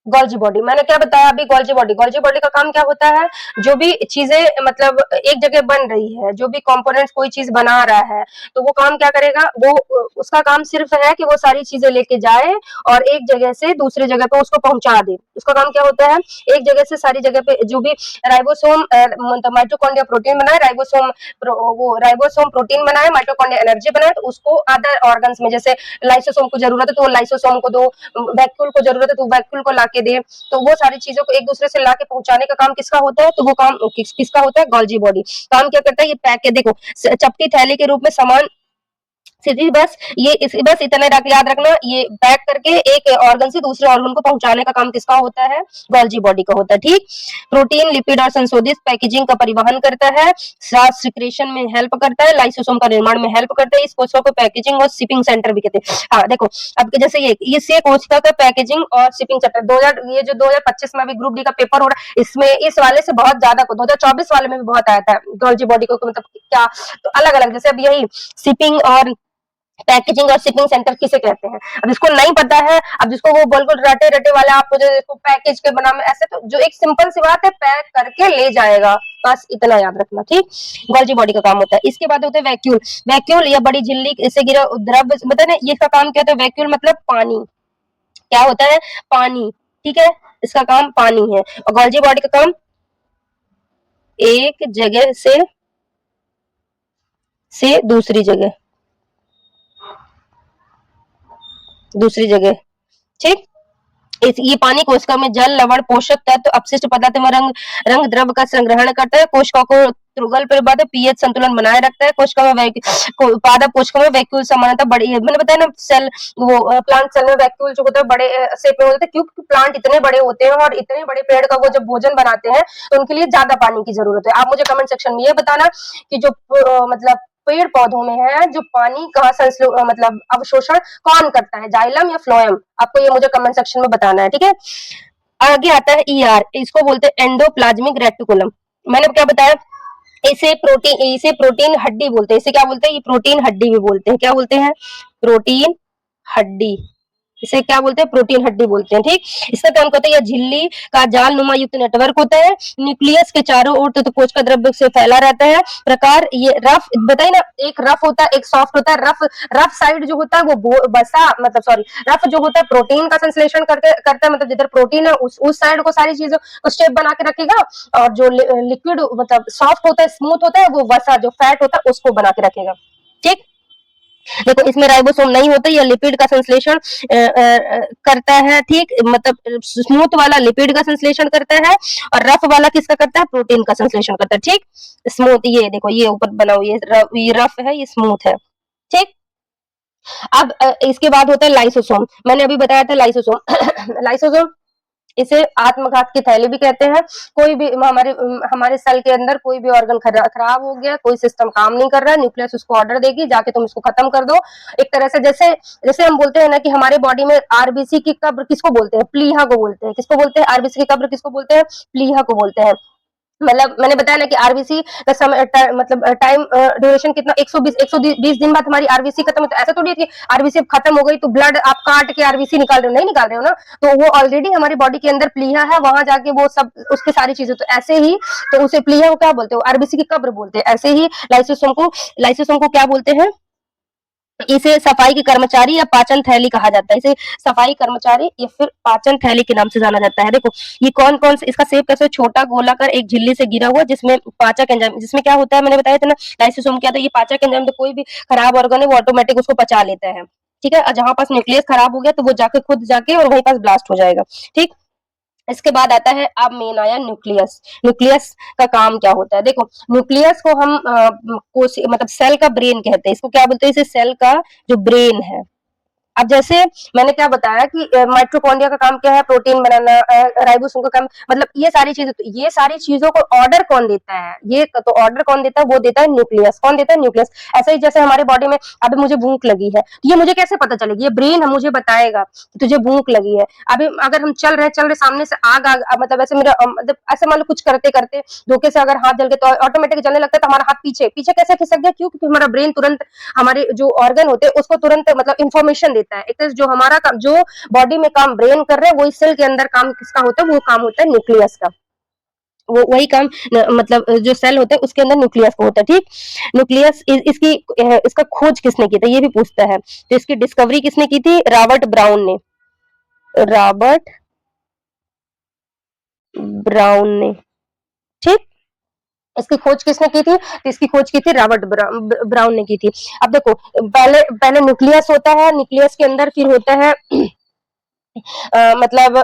Speaker 1: गोल्जी बॉडी, मैंने क्या बताया अभी, गोल्जी बॉडी का काम क्या होता है, जो भी चीजें मतलब एक जगह बन रही है, जो भी कंपोनेंट्स कोई चीज बना रहा है, तो वो काम क्या करेगा, वो उसका काम सिर्फ है कि वो सारी चीजें लेके जाए और एक जगह से दूसरी जगह पे उसको पहुंचा दे। उसका काम क्या होता है, एक जगह से सारी जगह पे जो भी राइबोसोम, माइटोकॉन्ड्रिया प्रोटीन बनाए, वो राइबोसोम प्रोटीन बनाए, माइटोकॉन्ड्रिया एनर्जी बनाए, तो उसको अदर ऑर्गन्स में, जैसे लाइसोसोम को जरूरत है तो लाइसोसोम को दो, वैक्यूल को जरूरत है तो वैक्यूल को लाके दे, तो वो सारी चीजों को एक दूसरे से लाके पहुंचाने का काम किसका होता है, तो वो काम किसका होता है, गोल्जी बॉडी। काम क्या करता है, ये पैक के देखो चपटी थैली के रूप में सामान सीधी बस बस इतना याद रखना, ये पैक करके एक ऑर्गन से दूसरे ऑर्गन को पहुंचाने का काम किसका होता है? गोल्जी बॉडी का होता है। ठीक, प्रोटीन, लिपिड और संशोधित पैकेजिंग का परिवहन करता है, श्वास सिक्रेशन में हेल्प करता है, लाइसोसोम का निर्माण में हेल्प करता है। इस कोशिका को पैकेजिंग और शिपिंग सेंटर भी कहते हैं। हाँ देखो, अब जैसे ये कोशिका का पैकेजिंग और शिपिंग सेंटर 2000 ये जो 2025 में अभी ग्रुप डी का पेपर हो रहा है, इसमें इस वाले से बहुत ज्यादा 2024 वाले में भी बहुत आया था गोल्जी बॉडी को, मतलब क्या, तो अलग अलग, जैसे अब यही शिपिंग और पैकेजिंग और शिपिंग सेंटर किसे कहते हैं। अब जिसको नहीं पता है, अब जिसको वो बिल्कुल रटे रटे वाले आपको जो इसको पैकेज के बना में ऐसे, तो जो एक सिंपल सी बात है, पैक करके ले जाएगा, बस इतना याद रखना। ठीक, गोल्जी बॉडी का काम होता है। इसके बाद होते हैं वैक्यूल। वैक्यूल या बड़ी झिल्ली से गिरा द्रव, मतलब ना, ये इसका काम क्या होता है? वैक्यूल मतलब पानी, क्या होता है? पानी। ठीक है, इसका काम पानी है। और गोल्जी बॉडी का काम एक जगह से दूसरी जगह। ठीक, ये पानी कोशिका में जल, लवण, पोषक तत्व, अपशिष्ट पदार्थ में रंग द्रव का संग्रहण करता है, कोशिका को त्रुगल परिपाद पीएच संतुलन बनाए रखता है, कोशिका में पादप कोशिका में वैक्यूल सामान्यतः बड़ी है। मैंने बताया ना, सेल वो प्लांट सेल में वैक्यूल जो होता है बड़े शेप में होते हैं, क्योंकि प्लांट इतने बड़े होते हैं और इतने बड़े पेड़ का वो जब भोजन बनाते हैं तो उनके लिए ज्यादा पानी की जरूरत है। आप मुझे कमेंट सेक्शन में ये बताना कि जो मतलब पेड़ पौधों में है, जो पानी का मतलब अवशोषण कौन करता है, जाइलम या फ्लोएम? आपको ये मुझे कमेंट सेक्शन में बताना है। ठीक है, आगे आता है ईआर, इसको बोलते हैं एंडोप्लाज्मिक रेटिकुलम। मैंने क्या बताया? इसे प्रोटीन हड्डी बोलते हैं। इसे क्या बोलते हैं? ये प्रोटीन हड्डी भी बोलते हैं। क्या बोलते हैं? प्रोटीन हड्डी। इसे क्या बोलते हैं? प्रोटीन हड्डी बोलते हैं। ठीक, इसका काम करता है, यह झिल्ली का जाल नुमा युक्त नेटवर्क होता है, न्यूक्लियस के चारों ओर तो कोशिका द्रव्य से फैला रहता है। प्रकार ये रफ, बताइए ना, एक रफ होता है, एक सॉफ्ट होता है। रफ साइड जो होता है वो बसा, मतलब सॉरी, रफ जो होता है प्रोटीन का संश्लेषण करता है, मतलब जिधर प्रोटीन है उस साइड को सारी चीजों को स्टेप बना के रखेगा, और जो लिक्विड मतलब सॉफ्ट होता है, स्मूथ होता है, वो वसा जो फैट होता है उसको बना के रखेगा। ठीक, देखो इसमें राइबोसोम नहीं होता, यह लिपिड का संश्लेषण करता है। ठीक, मतलब स्मूथ वाला लिपिड का संश्लेषण करता है और रफ वाला किसका करता है? प्रोटीन का संश्लेषण करता है। ठीक, स्मूथ, ये देखो ये ऊपर बना हुआ, ये रफ है, ये स्मूथ है। ठीक, अब इसके बाद होता है लाइसोसोम। मैंने अभी बताया था लाइसोसोम लाइसोसोम, इसे आत्मघात की थैली भी कहते हैं। कोई भी हमारे सेल के अंदर कोई भी ऑर्गन खराब हो गया, कोई सिस्टम काम नहीं कर रहा, न्यूक्लियस उसको ऑर्डर देगी, जाके तुम इसको खत्म कर दो। एक तरह से जैसे हम बोलते हैं ना कि हमारे बॉडी में आरबीसी की कब्र किसको बोलते हैं? प्लीहा को बोलते हैं। किसको बोलते हैं? आरबीसी की कब्र किसको बोलते हैं? प्लीहा को बोलते हैं। मतलब मैंने बताया ना कि आरबीसी का समय मतलब टाइम ड्यूरेशन कितना, 120 दिन बाद हमारी आरबीसी खत्म होती है। ऐसा थोड़ी है कि आरबीसी खत्म हो गई तो ब्लड आप काट के आरबीसी निकाल रहे हो, नहीं निकाल रहे हो ना, तो वो ऑलरेडी हमारी बॉडी के अंदर प्लीहा है, वहां जाके वो सब उसकी सारी चीजें, तो ऐसे ही तो उसे प्लीहा को क्या बोलते हो? आरबीसी की कब्र बोलते हैं। ऐसे ही लाइसोसोम को क्या बोलते हैं? इसे सफाई के कर्मचारी या पाचन थैली कहा जाता है। इसे सफाई कर्मचारी या फिर पाचन थैली के नाम से जाना जाता है। देखो ये कौन से, इसका शेप कैसे? छोटा गोलाकार एक झिल्ली से गिरा हुआ, जिसमें पाचक एंजाइम, जिसमें क्या होता है मैंने बताया था ना, लाइसोसोम क्या था, ये पाचक एंजाइम, तो कोई भी खराब ऑर्गन है वो ऑटोमेटिक उसको पचा लेता है। ठीक है, और जहां पास न्यूक्लियस खराब हो गया तो वो जाके खुद जाके और वहीं पास ब्लास्ट हो जाएगा। ठीक, इसके बाद आता है अब मेन आया न्यूक्लियस। न्यूक्लियस का काम क्या होता है? देखो न्यूक्लियस को हम मतलब सेल का ब्रेन कहते हैं। इसको क्या बोलते हैं? इसे सेल का जो ब्रेन है। अब जैसे मैंने क्या बताया कि माइटोकॉन्ड्रिया का काम क्या है? प्रोटीन बनाना। राइबोसोम का काम, मतलब ये सारी चीजों को ऑर्डर कौन देता है? ये तो ऑर्डर कौन देता है? वो देता है न्यूक्लियस। कौन देता है? न्यूक्लियस। ऐसे ही जैसे हमारे बॉडी में अभी मुझे भूख लगी है, तो ये मुझे कैसे पता चलेगी? ये ब्रेन मुझे बताएगा कि तुझे भूख लगी है। अभी अगर हम चल रहे सामने से आग मतलब ऐसे मेरा मतलब ऐसे मान लो कुछ करते करते धोखे से अगर हाथ जल गए तो ऑटोमेटिक जलने लगता है, तो हमारा हाथ पीछे कैसे खिसक गया? क्यों? क्योंकि हमारा ब्रेन तुरंत हमारे जो ऑर्गन होते हैं उसको तुरंत मतलब इंफॉर्मेशन देता है। एक तरह जो हमारा काम, जो बॉडी में काम ब्रेन कर रहे हैं, वो इस सेल के अंदर काम किसका होता है? वो काम होता है न्यूक्लियस का। वो वही काम मतलब जो सेल होता है उसके अंदर न्यूक्लियस को होता है। ठीक, न्यूक्लियस इसका खोज किसने की था? ये भी पूछता है। तो इसकी डिस्कवरी किसने की थी? रॉबर्ट ब्राउन ने। रॉबर्ट ब्राउन ने। ठीक, इसकी खोज किसने की थी? तो इसकी खोज की थी रॉबर्ट ब्राउन ने की थी। अब देखो पहले न्यूक्लियस होता है, न्यूक्लियस के अंदर फिर होता है मतलब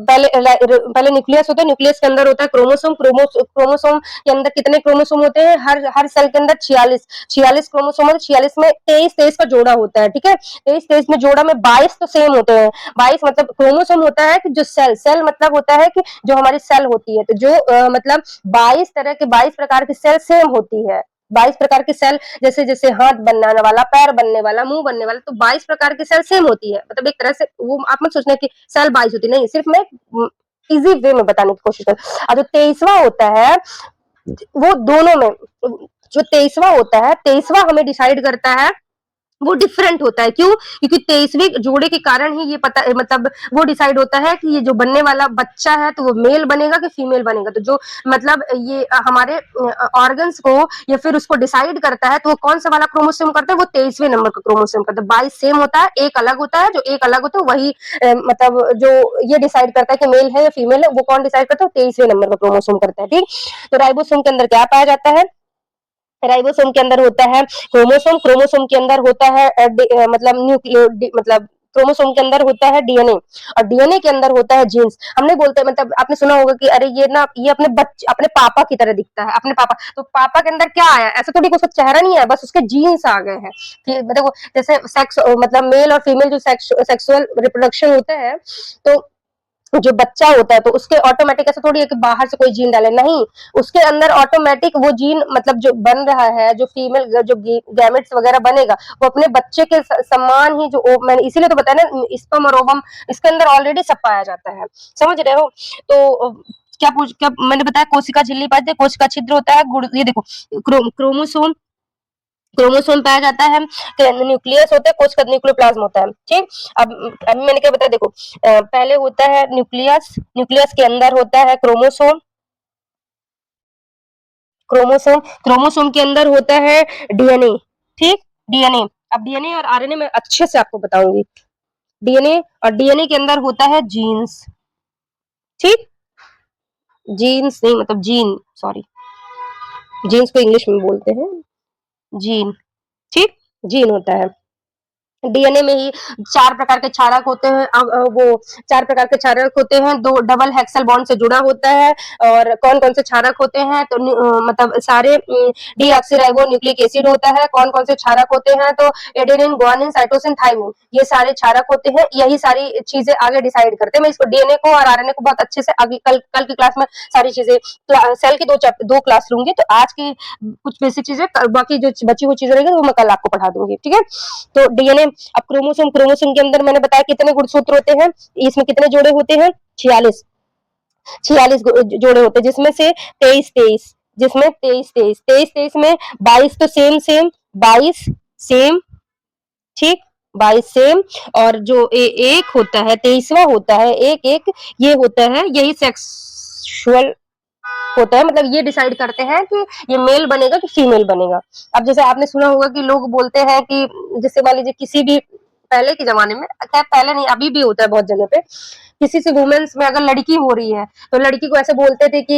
Speaker 1: पहले न्यूक्लियस होता है, न्यूक्लियस के अंदर होता है क्रोमोसोम, क्रोमोसोम के अंदर कितने क्रोमोसोम होते हैं, हर हर सेल के अंदर 46 क्रोमोसोम होते हैं, 46 में 23 का जोड़ा होता है, ठीक है। 23 में जोड़ा में 22 तो सेम होते हैं। 22 मतलब क्रोमोसोम होता है कि जो सेल मतलब होता है कि जो हमारी सेल होती है, तो जो मतलब 22 तरह के 22 प्रकार की सेल सेम होती है। 22 प्रकार की सेल, जैसे जैसे हाथ बनने वाला, पैर बनने वाला, मुंह बनने वाला, तो 22 प्रकार की सेल सेम होती है। मतलब एक तरह से वो आप मत सोचना कि सेल 22 होती, नहीं, सिर्फ मैं इजी वे में बताने की कोशिश कर। और जो 23वां होता है, वो दोनों में, जो 23वां होता है, 23वां हमें डिसाइड करता है, वो डिफरेंट होता है। क्यों? क्योंकि 23वें जोड़े के कारण ही ये पता, मतलब वो डिसाइड होता है कि ये जो बनने वाला बच्चा है तो वो मेल बनेगा कि फीमेल बनेगा। तो जो मतलब ये हमारे ऑर्गन्स को या फिर उसको डिसाइड करता है, तो वो कौन सा वाला क्रोमोसोम करता है, वो 23वें नंबर का क्रोमोसोम करता है। 22 सेम होता है, एक अलग होता है, जो एक अलग होता है वही मतलब जो ये डिसाइड करता है कि मेल है या फीमेल है, वो कौन डिसाइड करता है, 23वें नंबर का क्रोमोसोम करता है, ठीक। तो राइबोसोम के अंदर क्या पाया जाता है, राइबोसोम के अंदर होता है क्रोमोसोम, क्रोमोसोम के अंदर होता है मतलब न्यूक्लियो मतलब क्रोमोसोम के अंदर होता है डीएनए, और डीएनए के अंदर होता है जीन्स। हमने बोलते हैं, मतलब आपने सुना होगा कि अरे ये ना, ये अपने बच्चे, अपने पापा की तरह दिखता है, अपने पापा, तो पापा के अंदर क्या आया, ऐसा थोड़ी उसका चेहरा नहीं है, बस उसके जीन्स आ गए हैं कि देखो, जैसे सेक्स मतलब मेल और फीमेल जो सेक्सुअल रिप्रोडक्शन होता है, तो जो बच्चा होता है तो उसके ऑटोमेटिक ऐसा थोड़ी है कि बाहर से कोई जीन डाले, नहीं, उसके अंदर ऑटोमेटिक वो जीन मतलब जो बन रहा है, जो फीमेल जो गैमेट्स वगैरह बनेगा, वो अपने बच्चे के समान ही, जो मैंने इसीलिए तो बताया ना, स्पर्म और ओवम इसके अंदर ऑलरेडी सब पाया जाता है, समझ रहे हो। तो क्या मैंने बताया, कोशिका झिल्ली पाई, कोशिका छिद्र होता है, ये देखो क्रोमोसोम, क्रोमोसोम पाया जाता है, न्यूक्लियस होता है, कोशिका न्यूक्लियोप्लाज्म होता है, ठीक। अब मैंने क्या बताया, देखो पहले होता है न्यूक्लियस, न्यूक्लियस के अंदर होता है क्रोमोसोम, क्रोमोसोम के अंदर होता है डीएनए, ठीक, डीएनए। अब डीएनए और आरएनए में अच्छे से आपको बताऊंगी। डीएनए, और डीएनए के अंदर होता है जीन्स, ठीक, जीन्स नहीं, मतलब जीन, सॉरी, जीन्स को इंग्लिश में बोलते हैं जीन, ठीक, जीन होता है। डीएनए में ही 4 प्रकार के क्षारक होते हैं, वो 4 प्रकार के क्षारक होते हैं, 2 डबल हेक्सल बॉन्ड से जुड़ा होता है। और कौन-कौन से क्षारक होते हैं, तो मतलब सारे डीऑक्सीराइबो न्यूक्लिक एसिड होता है। कौन-कौन से क्षारक होते हैं, तो एडेनिन, गुआनिन, साइटोसिन, थाइमिन, ये सारे क्षारक होते हैं। यही सारी चीजें आगे डिसाइड करते हैं। मैं इसको डीएनए को और आरएनए को बहुत अच्छे से आगे कल की क्लास में सारी चीजें, सेल की 2 क्लास लूंगी, तो आज की कुछ बेसिक चीजें, बाकी जो बची हुई चीजें रहेगी वो मैं कल आपको पढ़ा दूंगी, ठीक है। तो डीएनए, अब क्रोमोसोम, क्रोमोसोम के अंदर मैंने बताया कितने गुणसूत्र होते हैं, इसमें कितने जोड़े होते हैं, 46, 46 जोड़े होते हैं, जिसमें से 23 23, जिसमें 23 में 22 तो सेम सेम, 22 सेम, ठीक, 22 सेम। और जो एक होता है, 23वां होता है, एक एक, ये होता है, यही सेक्सुअल होता है, मतलब ये डिसाइड करते हैं कि ये मेल बनेगा कि फीमेल बनेगा। अब जैसे आपने सुना होगा कि लोग बोलते हैं कि जैसे मान लीजिए किसी भी, पहले के जमाने में, खैर पहले नहीं, अभी भी होता है बहुत जगह पे, किसी से वुमेन्स में अगर लड़की हो रही है, तो लड़की को ऐसे बोलते थे कि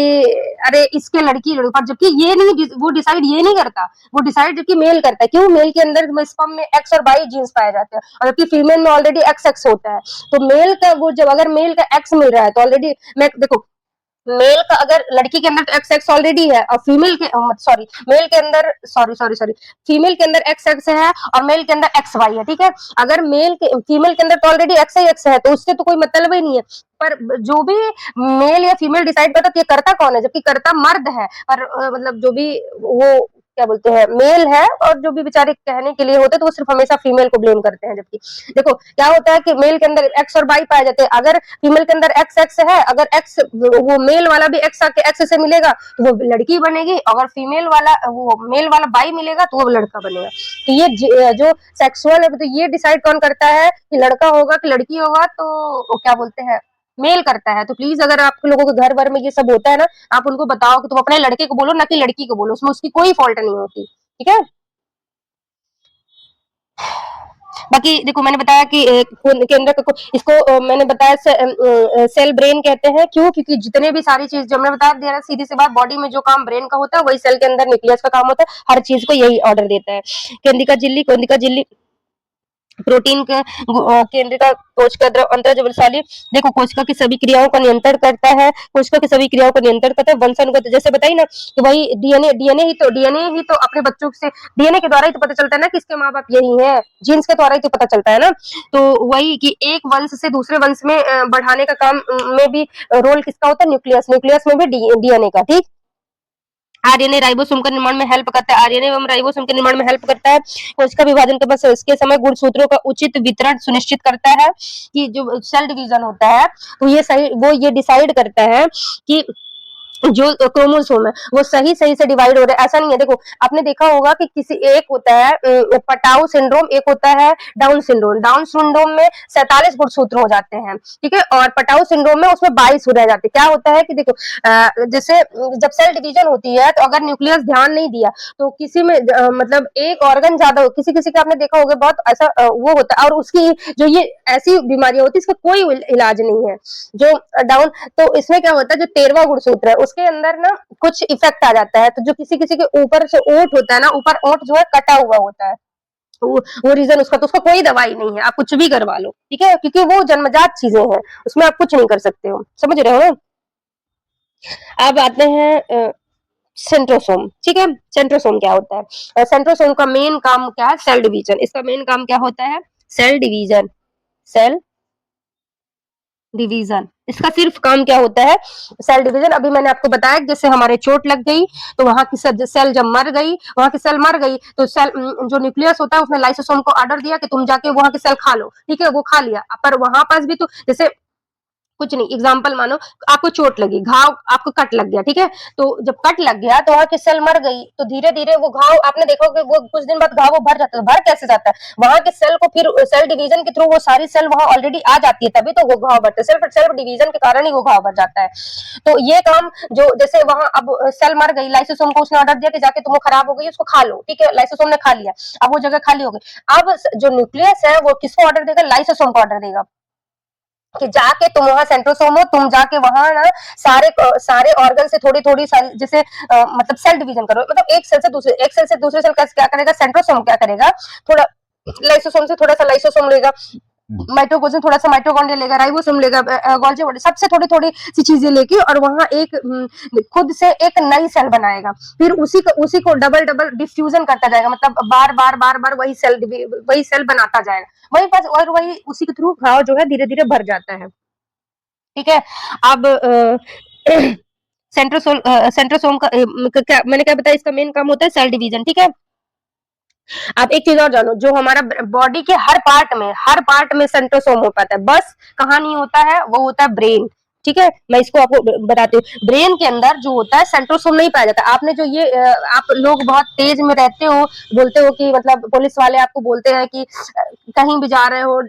Speaker 1: अरे इसके लड़की, पर जबकि ये नहीं, वो डिसाइड ये नहीं करता, वो डिसाइड जबकि मेल करता है। क्यों? मेल के अंदर स्पर्म में एक्स और वाई जीन्स पाए जाते हैं, और जबकि फीमेल में ऑलरेडी एक्स एक्स होता है। तो मेल का वो, जब अगर मेल का एक्स मिल रहा है, तो ऑलरेडी, मैं देखो, मेल का अगर लड़की के अंदर तो एक्स एक्स ऑलरेडी है, और फीमेल के, सॉरी, मेल के अंदर, सॉरी, फीमेल के अंदर एक्स एक्स है और मेल के अंदर एक्स वाई है, ठीक है। अगर मेल के, फीमेल के अंदर तो ऑलरेडी एक्स ही एक्स है, तो उससे तो कोई मतलब ही नहीं है। पर जो भी मेल या फीमेल डिसाइड करता, तो ये करता कौन है, जबकि करता मर्द है। पर मतलब जो भी वो क्या बोलते हैं, मेल है, और जो भी बेचारे कहने के लिए होते, तो वो सिर्फ हमेशा फीमेल को ब्लेम करते हैं। जबकि देखो क्या होता है कि मेल के अंदर एक्स और वाई पाए जाते हैं, अगर फीमेल के अंदर एक्स एक्स है, अगर एक्स, वो मेल वाला भी एक्स आके एक्स से मिलेगा, तो वो लड़की बनेगी, अगर फीमेल वाला, वो मेल वाला बाई मिलेगा, तो वो लड़का बनेगा। तो ये जो सेक्सुअल है, तो ये डिसाइड कौन करता है कि लड़का होगा कि लड़की होगा, तो वो क्या बोलते हैं, मेल करता है। तो प्लीज, अगर आप लोगों के घर भर में ये सब होता है ना, आप उनको बताओ कि तुम अपने लड़के को बोलो, ना कि लड़की को बोलो, उसमें उसकी कोई फॉल्ट नहीं होती, ठीक है। बाकी देखो, मैंने बताया कि खून के अंदर इसको मैंने बताया सेल ब्रेन कहते हैं। क्यों? क्योंकि जितने भी सारी चीज जो मैंने बताया, दे रहा सीधी सी बात, बॉडी में जो काम ब्रेन का होता है, वही सेल के अंदर न्यूक्लियस का काम होता है, हर चीज को यही ऑर्डर देता है। केंद्रिका झिल्ली, केंद्रिका झिल्ली प्रोटीन के केंद्रिका कोशिका द्रव अंतः बलशाली, देखो कोशिका की सभी क्रियाओं का नियंत्रण करता है, कोशिका की सभी क्रियाओं का नियंत्रण करता है, वंशानुगत जैसे बताई ना कि वही डीएनए ही तो अपने बच्चों से डीएनए के द्वारा ही तो पता चलता है ना कि इसके माँ बाप यही है, जीन्स के द्वारा ही तो पता चलता है ना। तो वही कि एक वंश से दूसरे वंश में बढ़ाने का काम में भी रोल किसका होता है, न्यूक्लियस में भी डीएनए का, ठीक। आरएनए राइबोसोम का निर्माण में हेल्प करता है, आरएनए एवं राइबोसोम के निर्माण में हेल्प करता है, कोशिका विभाजन के बाद इसके समय गुणसूत्रों का उचित वितरण सुनिश्चित करता है, कि जो सेल डिवीजन होता है तो ये डिसाइड करता है कि जो क्रोमोसोम है वो सही सही से डिवाइड हो रहा है। ऐसा नहीं है, देखो आपने देखा होगा कि किसी एक होता है पटाउ सिंड्रोम, एक होता है डाउन सिंड्रोम। डाउन सिंड्रोम में 47 गुणसूत्र हो जाते हैं, ठीक है, और पटाउ सिंड्रोम में उसमें 22 हो रह जाते हैं। क्या होता है कि देखो जैसे जब सेल डिवीजन होती है तो अगर न्यूक्लियस ध्यान नहीं दिया तो किसी में मतलब एक ऑर्गन ज्यादा हो, किसी किसी का आपने देखा होगा बहुत ऐसा वो होता है, और उसकी जो ये ऐसी बीमारियां होती है इसका कोई इलाज नहीं है। जो डाउन, तो इसमें क्या होता है, जो 13वां गुणसूत्र है उसके अंदर ना कुछ इफेक्ट आ जाता है, तो जो किसी किसी के ऊपर से ओंठ होता है ना, ऊपर ओंठ जो है कटा हुआ होता है, वो रीजन उसका, तो उसका कोई दवाई नहीं है, आप कुछ भी करवा लो, ठीक है, क्योंकि वो जन्मजात चीजें हैं, उसमें आप कुछ नहीं कर सकते हो, समझ रहे हो ना। अब आते हैं सेंट्रोसोम, ठीक है। सेंट्रोसोम क्या होता है, सेंट्रोसोम का मेन काम क्या है, सेल डिवीजन। इसका मेन काम क्या होता है, सेल डिवीजन, सेल डिवीजन, इसका सिर्फ काम क्या होता है, सेल डिवीजन। अभी मैंने आपको बताया जैसे हमारे चोट लग गई तो वहां की सेल जब मर गई, वहां की सेल मर गई तो सेल जो न्यूक्लियस होता है उसने लाइसोसोम को ऑर्डर दिया कि तुम जाके वहां की सेल खा लो, ठीक है, वो खा लिया। पर वहां पास भी तो जैसे कुछ नहीं, एग्जाम्पल मानो आपको चोट लगी, घाव आपको कट लग गया, ठीक है, तो जब कट लग गया तो वहां की सेल मर गई, तो धीरे धीरे वो घाव आपने देखा कि वो कुछ दिन बाद घाव वो भर जाता है, भर कैसे जाता है, वहां के सेल को फिर सेल डिवीजन के थ्रू वो सारी सेल वहां ऑलरेडी आ जाती है, तभी तो वो घाव भरता है, सिर्फ सेल्फ डिवीजन के कारण ही वो घाव भर जाता है। तो ये काम जो जैसे वहां अब सेल मर गई, लाइसोसोम को उसने ऑर्डर दिया कि जाके तुम वो खराब हो गई उसको खा लो, ठीक है, लाइसोसोम ने खा लिया, अब वो जगह खाली हो गई। अब जो न्यूक्लियस है वो किसको ऑर्डर देगा, लाइसोसोम को ऑर्डर देगा कि जाके तुम वहां सेंट्रोसोम हो, तुम जाके वहां ना सारे ऑर्गन से थोड़ी थोड़ी जैसे मतलब सेल डिवीजन करो, मतलब एक सेल से दूसरे सेल क्या करेगा, सेंट्रोसोम क्या करेगा, थोड़ा लाइसोसोम से थोड़ा सा लाइसोसोम लेगा, माइटोकॉन्ड्रिया थोड़ा सा माइटोकॉन्ड्रिया लेगा, राइबोसोम लेगा, गोल्जी बॉडी, सबसे थोड़ी थोड़ी सी चीजें लेके और वहां एक खुद से एक नई सेल बनाएगा, फिर उसी को डबल डबल डिफ्यूजन करता जाएगा, मतलब बार बार वही सेल बनाता जाएगा, वही बस, और वही उसी के थ्रू घाव जो है धीरे धीरे भर जाता है, ठीक है। अब सेंट्रोसोम का क्या मैंने क्या बताया, इसका मेन काम होता है सेल डिवीजन, ठीक है। आप एक चीज और जानो, जो हमारा बॉडी के हर पार्ट में सेंट्रोसोम हो पाता है, बस कहाँ नहीं होता है, वो होता है ब्रेन, ठीक है। मैं इसको आपको बताती हूँ, ब्रेन के अंदर जो होता है सेंट्रोसोम नहीं पाया जाता। आपने जो ये आप लोग बहुत तेज में रहते हो, बोलते हो कि मतलब पुलिस वाले आपको बोलते हैं कि कहीं भी जा रहे हो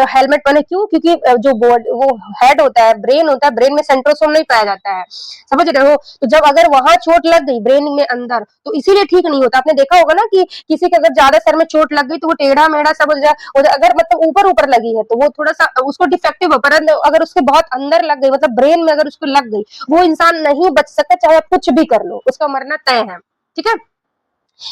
Speaker 1: हेलमेट पहने, क्यों, क्योंकि जो वो हेड होता है, ब्रेन होता है, ब्रेन में सेंट्रोसोम नहीं पाया जाता है, समझ रहे हो। तो जब अगर वहां चोट लग गई ब्रेन में अंदर तो इसीलिए ठीक नहीं होता। आपने देखा होगा ना कि किसी के अगर ज्यादा सर में चोट लग गई तो वो टेढ़ा मेढ़ा सब हो जाए, अगर मतलब ऊपर ऊपर लगी है तो वो थोड़ा सा उसको डिफेक्टिव है, पर अगर उसके बहुत अंदर लग गई, मतलब ब्रेन में अगर उसको लग गई, वो इंसान नहीं बच सकता, चाहे आप कुछ भी कर लो, उसका मरना तय है, ठीक है।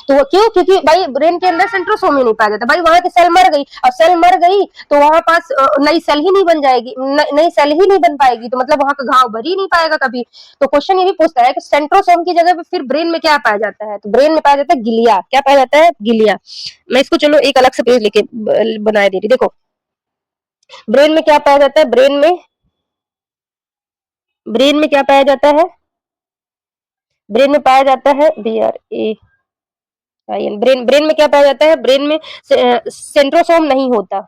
Speaker 1: तो वो क्यों, क्योंकि भाई ब्रेन के अंदर सेंट्रोसोम ही नहीं पाया जाता, भाई वहां की सेल मर गई, और सेल मर गई तो वहां पास नई सेल ही नहीं बन जाएगी, नई सेल ही नहीं बन पाएगी, तो मतलब वहां का घाव भर ही नहीं पाएगा कभी। तो क्वेश्चन ये भी पूछता है कि सेंट्रोसोम की जगह पे फिर ब्रेन में क्या पाया जाता है, तो ब्रेन में पाया जाता है गिलिया, क्या पाया जाता है, गिलिया। मैं इसको चलो एक अलग से पेज लेके बनाए दे रही, देखो ब्रेन में क्या पाया जाता है, ब्रेन में क्या पाया जाता है, ब्रेन में पाया जाता है BRAIN, ब्रेन में क्या पाया जाता है, ब्रेन में सेंट्रोसोम नहीं होता,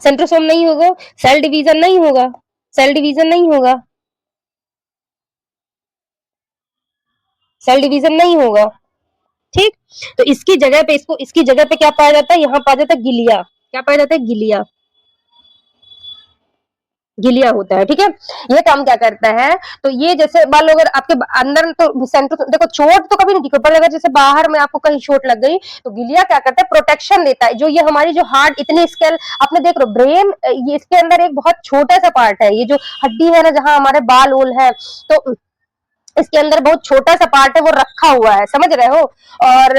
Speaker 1: सेंट्रोसोम नहीं होगा, सेल डिवीजन नहीं होगा, सेल डिवीजन नहीं होगा, सेल डिवीजन नहीं होगा, ठीक। तो इसकी जगह पे क्या पाया जाता है, यहाँ पाया जाता है गिलिया, क्या पाया जाता है, गिलिया, गिलिया होता है, ठीक है। ये काम क्या करता है, तो ये जैसे मान लो अगर आपके अंदर तो सेंटर देखो चोट तो कभी नहीं दिखो, पर अगर जैसे बाहर में आपको कहीं चोट लग गई तो गिलिया क्या करता है, प्रोटेक्शन देता है, जो ये हमारी जो हार्ट इतनी स्केल आपने देख लो, ब्रेन ये इसके अंदर एक बहुत छोटा सा पार्ट है, ये जो हड्डी है ना जहां हमारे बाल ओल है, तो इसके अंदर बहुत छोटा सा पार्ट है वो रखा हुआ है, समझ रहे हो। और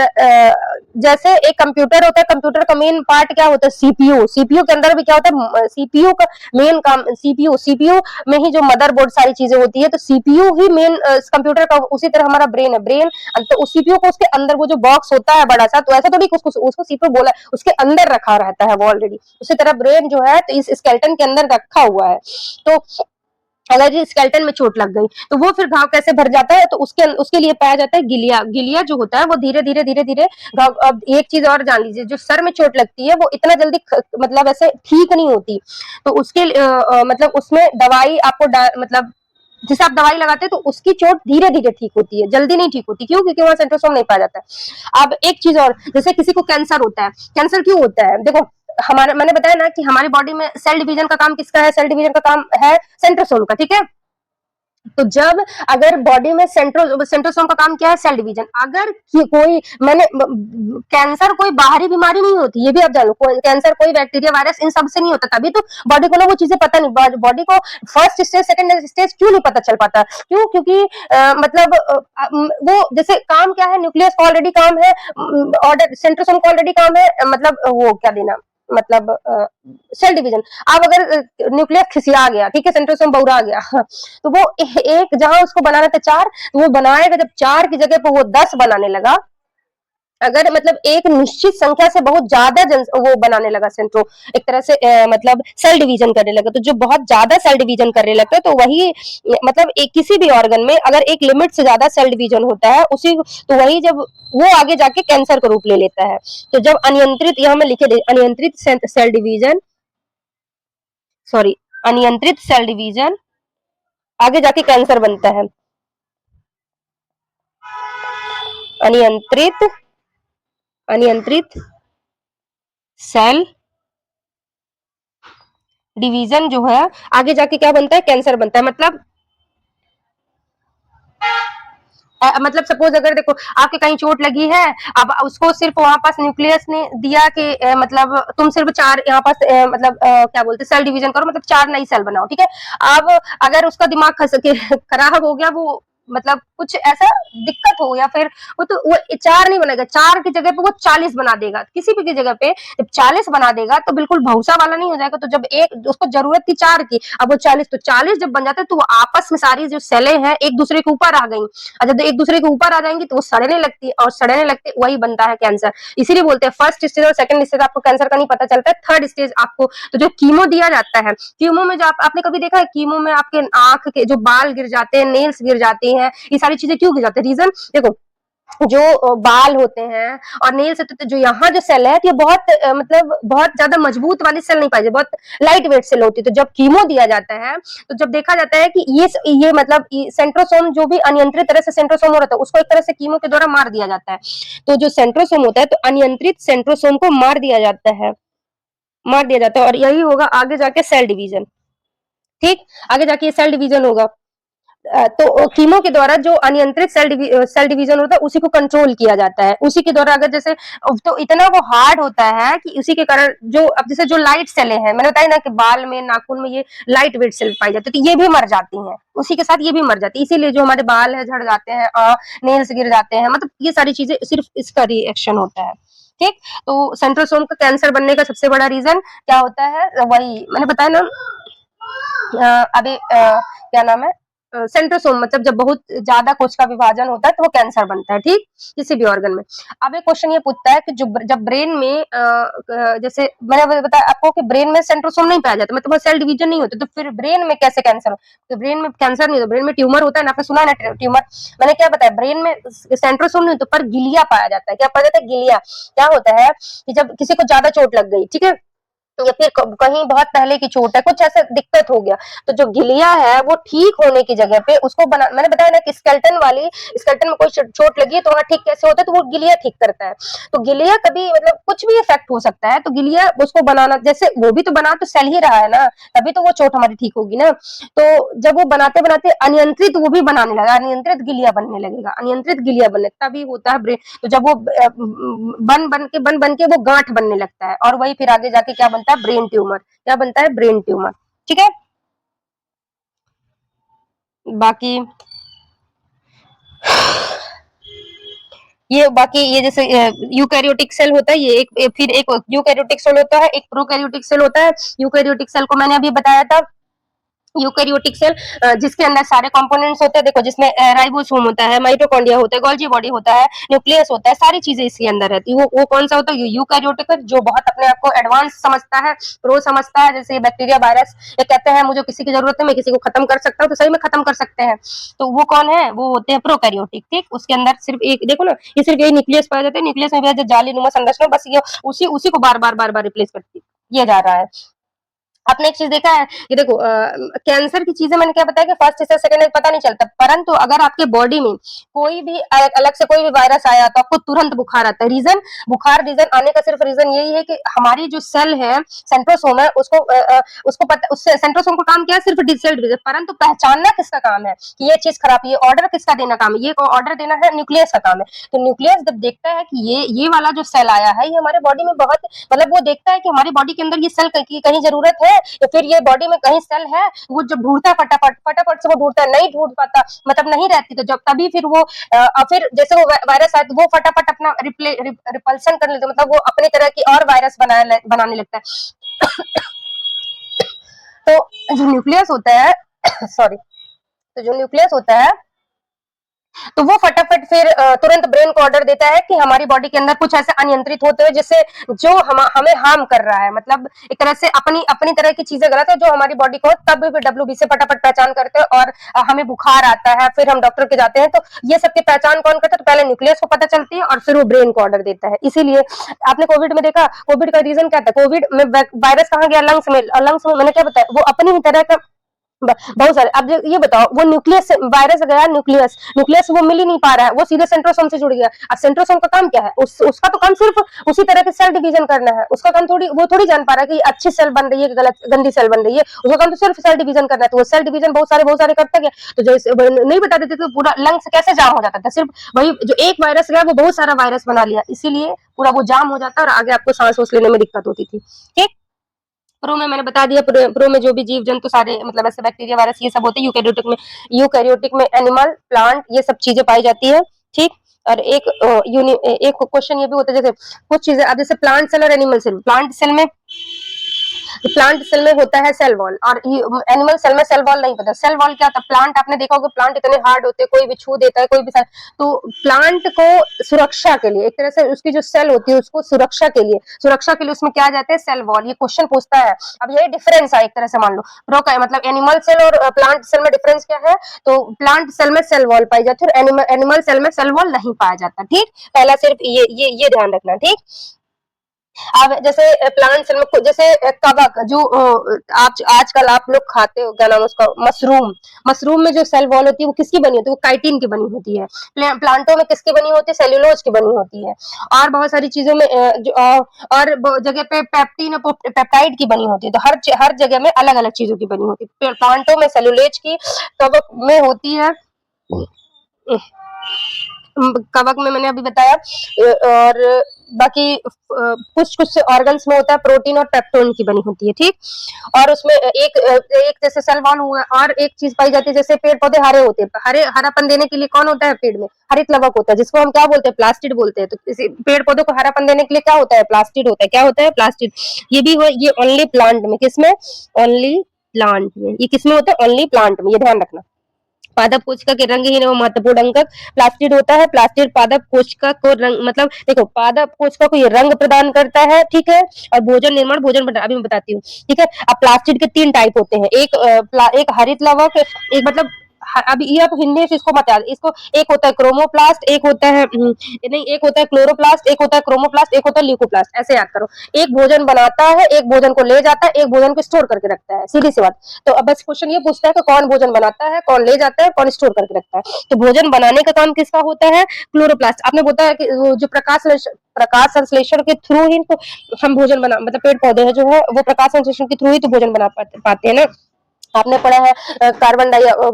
Speaker 1: जैसे एक कंप्यूटर होता है, कंप्यूटर का मेन पार्ट क्या होता है, सीपीयू। सीपीयू के अंदर भी क्या होता है, सीपीयू का मेन काम, सीपीयू सीपीयू में ही जो मदरबोर्ड सारी चीजें होती है, तो सीपीयू ही मेन कंप्यूटर का। उसी तरह हमारा ब्रेन है, ब्रेन तो उस सीपीयू को उसके अंदर वो जो बॉक्स होता है बड़ा सा, तो ऐसा तो नहीं उसको सीपीयू बोला, उसके अंदर रखा रहता है वो ऑलरेडी। उसी तरह ब्रेन जो है तो इस स्केलेटन के अंदर रखा हुआ है। तो अगर ये स्केलेटन में चोट लग गई तो वो फिर घाव कैसे भर जाता है, तो उसके लिए पाया जाता है गिलिया। गिलिया जो होता है वो धीरे धीरे धीरे धीरे घाव। अब एक चीज और जान लीजिए, जो सर में चोट लगती है वो इतना जल्दी मतलब ऐसे ठीक नहीं होती। तो उसके मतलब उसमें दवाई आपको मतलब जैसे आप दवाई लगाते हैं तो उसकी चोट धीरे धीरे ठीक होती है, जल्दी नहीं ठीक होती। क्यों? क्योंकि वहां सेंट्रोसोम नहीं पाया जाता है। अब एक चीज और, जैसे किसी को कैंसर होता है, कैंसर क्यों होता है, देखो हमारा, मैंने बताया ना कि हमारी बॉडी में सेल डिवीजन का काम किसका है, सेल डिवीजन का काम है सेंट्रोसोम का, ठीक है। तो जब अगर बॉडी में सेंट्रोसोम का काम क्या है, सेल डिवीजन। अगर कोई मैंने कैंसर कोई बाहरी बीमारी नहीं होती, ये भी आप जानो, कैंसर कोई बैक्टीरिया वायरस इन सब से नहीं होता, तभी तो बॉडी को ना वो चीजें पता नहीं, बॉडी को फर्स्ट स्टेज सेकंड स्टेज क्यों नहीं पता चल पाता, क्यों? क्योंकि मतलब वो जैसे काम क्या है, न्यूक्लियस का ऑलरेडी काम है, ऑर्डर सेंट्रोसोम का ऑलरेडी काम है, मतलब वो क्या देना, मतलब सेल डिवीजन। अब अगर न्यूक्लियस खिसिया गया, ठीक है, सेंट्रोसोम बौरा गया, तो वो एक जहां उसको बनाना था 4, तो वो बनाएगा जब 4 की जगह पर वो 10 बनाने लगा। अगर मतलब एक निश्चित संख्या से बहुत ज्यादा वो बनाने लगा सेंट्रो, एक तरह से मतलब सेल डिवीजन करने लगा, तो जो बहुत ज्यादा सेल डिवीजन करने लगता है तो वही मतलब एक किसी भी ऑर्गन में अगर एक लिमिट से ज्यादा सेल डिवीजन होता है उसी, तो वही जब वो आगे जाके कैंसर का रूप ले लेता है। तो जब अनियंत्रित, यहाँ में लिखे दे अनियंत्रित सेल डिवीजन, सॉरी, अनियंत्रित सेल डिवीजन आगे जाके कैंसर बनता है। अनियंत्रित अनियंत्रित सेल डिवीजन जो है आगे जाके क्या बनता है, कैंसर बनता है। मतलब सपोज अगर देखो आपके कहीं चोट लगी है, अब उसको सिर्फ वहां पास न्यूक्लियस ने दिया कि मतलब तुम सिर्फ 4 यहाँ पास मतलब क्या बोलते सेल डिवीजन करो, मतलब 4 नई सेल बनाओ, ठीक है। अब अगर उसका दिमाग खराब हो गया, वो मतलब कुछ ऐसा दिक्कत हो, या फिर वो तो वो 4 नहीं बनेगा, 4 की जगह पे वो 40 बना देगा, किसी भी की जगह पे जब 40 बना देगा तो बिल्कुल भौसा वाला नहीं हो जाएगा। तो जब एक उसको जरूरत थी 4 की, अब वो 40, तो 40 जब बन जाते हैं तो वो आपस में सारी जो सेलें हैं एक दूसरे के ऊपर आ गई। और जब एक दूसरे के ऊपर आ जाएंगी तो वो सड़ने लगती है, और सड़ने लगते वही बनता है कैंसर। इसीलिए बोलते हैं फर्स्ट स्टेज और सेकंड स्टेज आपको कैंसर का नहीं पता चलता है, थर्ड स्टेज आपको। तो जो कीमो दिया जाता है, कीमो में जो आपने कभी देखा है, कीमो में आपके आंख के जो बाल गिर जाते हैं, नेल्स गिर जाते हैं, ये सारी चीजें क्यों गिर जाते हैं, रीजन देखो, जो बाल होते हैं और नेल्स होते हैं, तो जो यहाँ जो सेल है ये बहुत मतलब बहुत ज्यादा मजबूत वाली सेल नहीं पाई, बहुत लाइट वेट सेल होती है। तो जब कीमो दिया जाता है तो जब देखा जाता है कि ये मतलब सेंट्रोसोम जो भी अनियंत्रित तरह से सेंट्रोसोम हो रहा था उसको एक तरह से कीमो के द्वारा मार दिया जाता है। तो जो सेंट्रोसोम होता है तो अनियंत्रित सेंट्रोसोम को मार दिया जाता है, और यही होगा आगे जाके सेल डिवीजन। ठीक, आगे जाके ये सेल डिवीजन होगा। तो कीमो के द्वारा जो अनियंत्रित सेल डिवीजन होता है उसी को कंट्रोल किया जाता है, उसी के द्वारा। अगर जैसे तो इतना वो हार्ड होता है कि उसी के कारण जो अब जैसे जो लाइट सेलें हैं, मैंने बताया ना कि बाल में, नाखून में ये लाइट वेट सेल पाई जाती है, तो ये भी मर जाती हैं, उसी के साथ ये भी मर जाती है। इसीलिए जो हमारे बाल है झड़ जाते हैं, नेल्स गिर जाते हैं, मतलब ये सारी चीजें सिर्फ इसका रिएक्शन होता है। ठीक, तो सेंट्रोसोम का कैंसर बनने का सबसे बड़ा रीजन क्या होता है, वही मैंने बताया ना। अभी क्या नाम है, सेंट्रोसोम, मतलब जब बहुत ज्यादा कोश का विभाजन होता है तो वो कैंसर बनता है, ठीक, किसी भी ऑर्गन में। अब एक क्वेश्चन ये पूछता है कि जब ब्रेन में जैसे मैंने बताया आपको कि ब्रेन में सेंट्रोसोम नहीं पाया जाता, मतलब सेल डिवीजन नहीं होता, तो फिर ब्रेन में कैसे कैंसर हो? तो ब्रेन में कैंसर नहीं होता, ब्रेन में ट्यूमर होता है ना, आपने सुना है ना ट्यूमर। मैंने क्या बताया, ब्रेन में सेंट्रोसोम नहीं होता पर गिलिया पाया जाता है। क्या पाया जाता है, गिलिया। क्या होता है कि जब किसी को ज्यादा चोट लग गई, ठीक है, या फिर कहीं बहुत पहले की चोट है, कुछ ऐसा दिक्कत हो गया, तो जो गिलिया है वो ठीक होने की जगह पे उसको बना, मैंने बताया ना कि स्केलेटन में कोई चोट लगी है तो वहां ठीक कैसे होता है, तो वो गिलिया ठीक करता है। तो गिलिया कभी मतलब कुछ भी इफेक्ट हो सकता है, तो गिलिया उसको बनाना, जैसे वो भी तो बना तो सेल ही रहा है ना, तभी तो वो चोट हमारी ठीक होगी ना। तो जब वो बनाते बनाते अनियंत्रित वो भी बनाने लगा, अनियंत्रित गिलिया बनने लगेगा, अनियंत्रित गिलिया बनने तभी होता है ब्रेन। तो जब वो बन बन के वो गांठ बनने लगता है, और वही फिर आगे जाके क्या बनता है, ब्रेन ट्यूमर। क्या बनता है, ब्रेन ट्यूमर। ठीक है, बाकी ये बाकी ये जैसे यूकैरियोटिक सेल होता है, ये फिर एक यूकैरियोटिक सेल होता है, एक प्रोकैरियोटिक सेल होता है। यूकैरियोटिक सेल को मैंने अभी बताया था। यूकैरियोटिक सेल जिसके अंदर सारे कंपोनेंट्स होते हैं, देखो जिसमें राइबोसोम होता है, माइटोकॉन्ड्रिया होता है, गोल्जी बॉडी होता है, न्यूक्लियस होता है, सारी चीजें इसके अंदर रहती है। वो कौन सा होता है? यूकैरियोटिक, जो बहुत अपने आप को एडवांस समझता है, प्रो समझता है। जैसे बैक्टीरिया, वायरस, ये कहते हैं मुझे किसी की जरूरत है, मैं किसी को खत्म कर सकता हूँ, तो सही में खत्म कर सकते हैं। तो वो कौन है? वो होते हैं प्रोकैरियोटिक। ठीक, उसके अंदर सिर्फ एक, देखो ना, ये सिर्फ यही न्यूक्लियस पाया जाता है। न्यूक्लियस में भी जो जाली नुमा संरचना, बस ये उसी उसी को बार बार बार बार रिप्लेस करती किया जा रहा है। आपने एक चीज देखा है कि देखो कैंसर की चीजें मैंने क्या बताया कि फर्स्ट से सेकंड पता नहीं चलता, परंतु अगर आपके बॉडी में कोई भी अलग से कोई भी वायरस आया तो आपको तुरंत बुखार आता है। रीजन, बुखार रीजन आने का सिर्फ रीजन यही है कि हमारी जो सेल है, सेंट्रोसोम है, उसको पता, उससे सेंट्रोसोम का काम क्या है? सिर्फ सेल डिवीजन, परंतु पहचानना किसका काम है कि ये चीज खराब, ये ऑर्डर किसका देना काम है? ये ऑर्डर देना है न्यूक्लियस का काम है। तो न्यूक्लियस जब देखता है कि ये वाला जो सेल आया है, ये हमारे बॉडी में बहुत, मतलब वो देखता है कि हमारी बॉडी के अंदर ये सेल की कहीं जरूरत है, या फिर ये बॉडी में कहीं सेल है, वो जब ढूंढता है फटाफट फटाफट से वो ढूंढता है, नहीं ढूंढ पाता, मतलब नहीं रहती, तो जब तभी फिर वो फिर जैसे वो वायरस आए तो वो फटाफट अपना रिपल्सन कर लेते, मतलब वो अपनी तरह की और वायरस बनाने लगता है। तो जो न्यूक्लियस होता है सॉरी, तो जो न्यूक्लियस होता है, तो वो फटाफट फिर तुरंत ब्रेन को ऑर्डर देता है कि हमारी बॉडी के अंदर कुछ ऐसे अनियंत्रित होते हैं जिससे जो हमें हार्म कर रहा है, मतलब एक तरह से अपनी अपनी तरह की चीजें गलत है जो हमारी बॉडी को, तब भी डब्ल्यूबी से फटाफट पहचान करते हैं और हमें बुखार आता है, फिर हम डॉक्टर के जाते हैं। तो ये सबकी पहचान कौन करता है? तो पहले न्यूक्लियस को पता चलती है और फिर वो ब्रेन को ऑर्डर देता है। इसीलिए आपने कोविड में देखा, कोविड का रीजन क्या था? कोविड में वायरस कहाँ गया? लंग्स में। लंग्स में मैंने क्या बताया, वो अपनी ही तरह का बहुत सारे। अब ये बताओ, वो न्यूक्लियस वायरस गया, न्यूक्लियस न्यूक्लियस वो मिल ही नहीं पा रहा है, वो सीधे सेंट्रोसोम से जुड़ गया। अब सेंट्रोसोम का काम क्या है? उसका तो काम सिर्फ उसी तरह के सेल डिवीजन करना है। उसका काम वो थोड़ी जान पा रहा है कि अच्छी सेल बन रही है कि गलत गंदी सेल बन रही है। उसका काम तो सिर्फ सेल डिवीजन करना है। तो वो सेल डिवीजन बहुत सारे करता गया। तो जैसे नहीं बता देते तो पूरा लंग्स कैसे जाम हो जाता था? सिर्फ वही जो एक वायरस गया वो बहुत सारा वायरस बना लिया, इसीलिए पूरा वो जाम हो जाता है और आगे आपको सांस लेने में दिक्कत होती थी। ठीक, प्रो में मैंने बता दिया, प्रो में जो भी जीव जंतु सारे, मतलब ऐसे बैक्टीरिया, वायरस, ये सब होते हैं। यूकैरियोटिक में एनिमल, प्लांट, ये सब चीजें पाई जाती है। ठीक, और एक क्वेश्चन ये भी होता है, जैसे कुछ चीजें, अब जैसे प्लांट सेल और एनिमल सेल। प्लांट सेल में, प्लांट सेल में होता है सेल वॉल, और एनिमल सेल में सेल वॉल नहीं पता। सेल वॉल क्या होता है? प्लांट, आपने देखा होगा प्लांट इतने हार्ड होते हैं, कोई भी छू देता है, कोई भी तो प्लांट को सुरक्षा के लिए, एक तरह से उसकी जो सेल होती है उसको सुरक्षा के लिए उसमें क्या जाते हैं? Cell wall. ये क्वेश्चन पूछता है। अब यही डिफरेंस है एक तरह से, मान लो प्रो का मतलब एनिमल सेल और प्लांट सेल में डिफरेंस क्या है? तो प्लांट सेल में सेल वॉल पाई जाती है और एनिमल सेल में सेल वॉल नहीं पाया जाता। ठीक, पहला सिर्फ ये ध्यान रखना। ठीक, अब जैसे प्लांट सेल में जैसे कवक, जो आजकल आप लोग खाते हो, क्या नाम उसका, मशरूम। मशरूम में जो सेल वॉल होती है वो किसकी बनी होती है? वो काइटिन की बनी होती है। प्लांटों में किसकी बनी होती है? सेल्यूलोज की बनी होती है। और बहुत सारी चीजों में और जगह पे पेप्टिन, पेप्टाइड की बनी होती है। तो हर जगह में अलग अलग चीजों की बनी होती है। प्लांटों में सेल्यूलोज की, कवक में होती है, कवक में मैंने अभी बताया। और बाकी कुछ कुछ ऑर्गन्स में होता है प्रोटीन और पेप्टोन की बनी होती है। ठीक, और उसमें एक जैसे सेल वॉल हुआ, और एक चीज पाई जाती है, जैसे पेड़ पौधे हरे होते हैं, हरापन देने के लिए कौन होता है पेड़ में? हरित लवक होता है, जिसको हम क्या बोलते हैं? प्लास्टिड बोलते हैं। तो इसी पेड़ पौधों को हरापन देने के लिए क्या होता है? प्लास्टिड होता है। क्या होता है? प्लास्टिड। ये भी हो, ये ओनली प्लांट में, किसमें? ओनली प्लांट में। ये किसमें होता है? ओनली प्लांट में, ये ध्यान रखना। पादप कोशिका के रंगहीन एवं महत्वपूर्ण अंगक प्लास्टिड होता है। प्लास्टिड पादप कोशिका को रंग, मतलब देखो पादप कोशिका को ये रंग प्रदान करता है। ठीक है, और भोजन निर्माण, अभी मैं बताती हूँ। ठीक है, अब प्लास्टिड के 3 टाइप होते हैं। एक हरित लवक, एक मतलब अभी ये आप हिंदी से इसको मत याद, इसको एक होता है क्रोमोप्लास्ट, एक होता है नहीं, एक होता है क्लोरोप्लास्ट, एक होता है क्रोमोप्लास्ट, एक होता है ल्यूकोप्लास्ट। ऐसे याद करो। एक भोजन बनाता है, एक भोजन को ले जाता है, एक भोजन को स्टोर करके रखता है। सीधी सी बात। तो अब बस क्वेश्चन ये पूछता है कि कौन भोजन बनाता है, कौन ले जाता है, कौन स्टोर करके रखता है? तो भोजन बनाने का काम किसका होता है? क्लोरोप्लास्ट। आपने बताया कि जो प्रकाश संश्लेषण के थ्रू ही तो हम भोजन बना, मतलब पेड़ पौधे है जो है वो प्रकाश संश्लेषण के थ्रू ही तो भोजन बना पाते हैं ना। आपने पढ़ा है कार्बन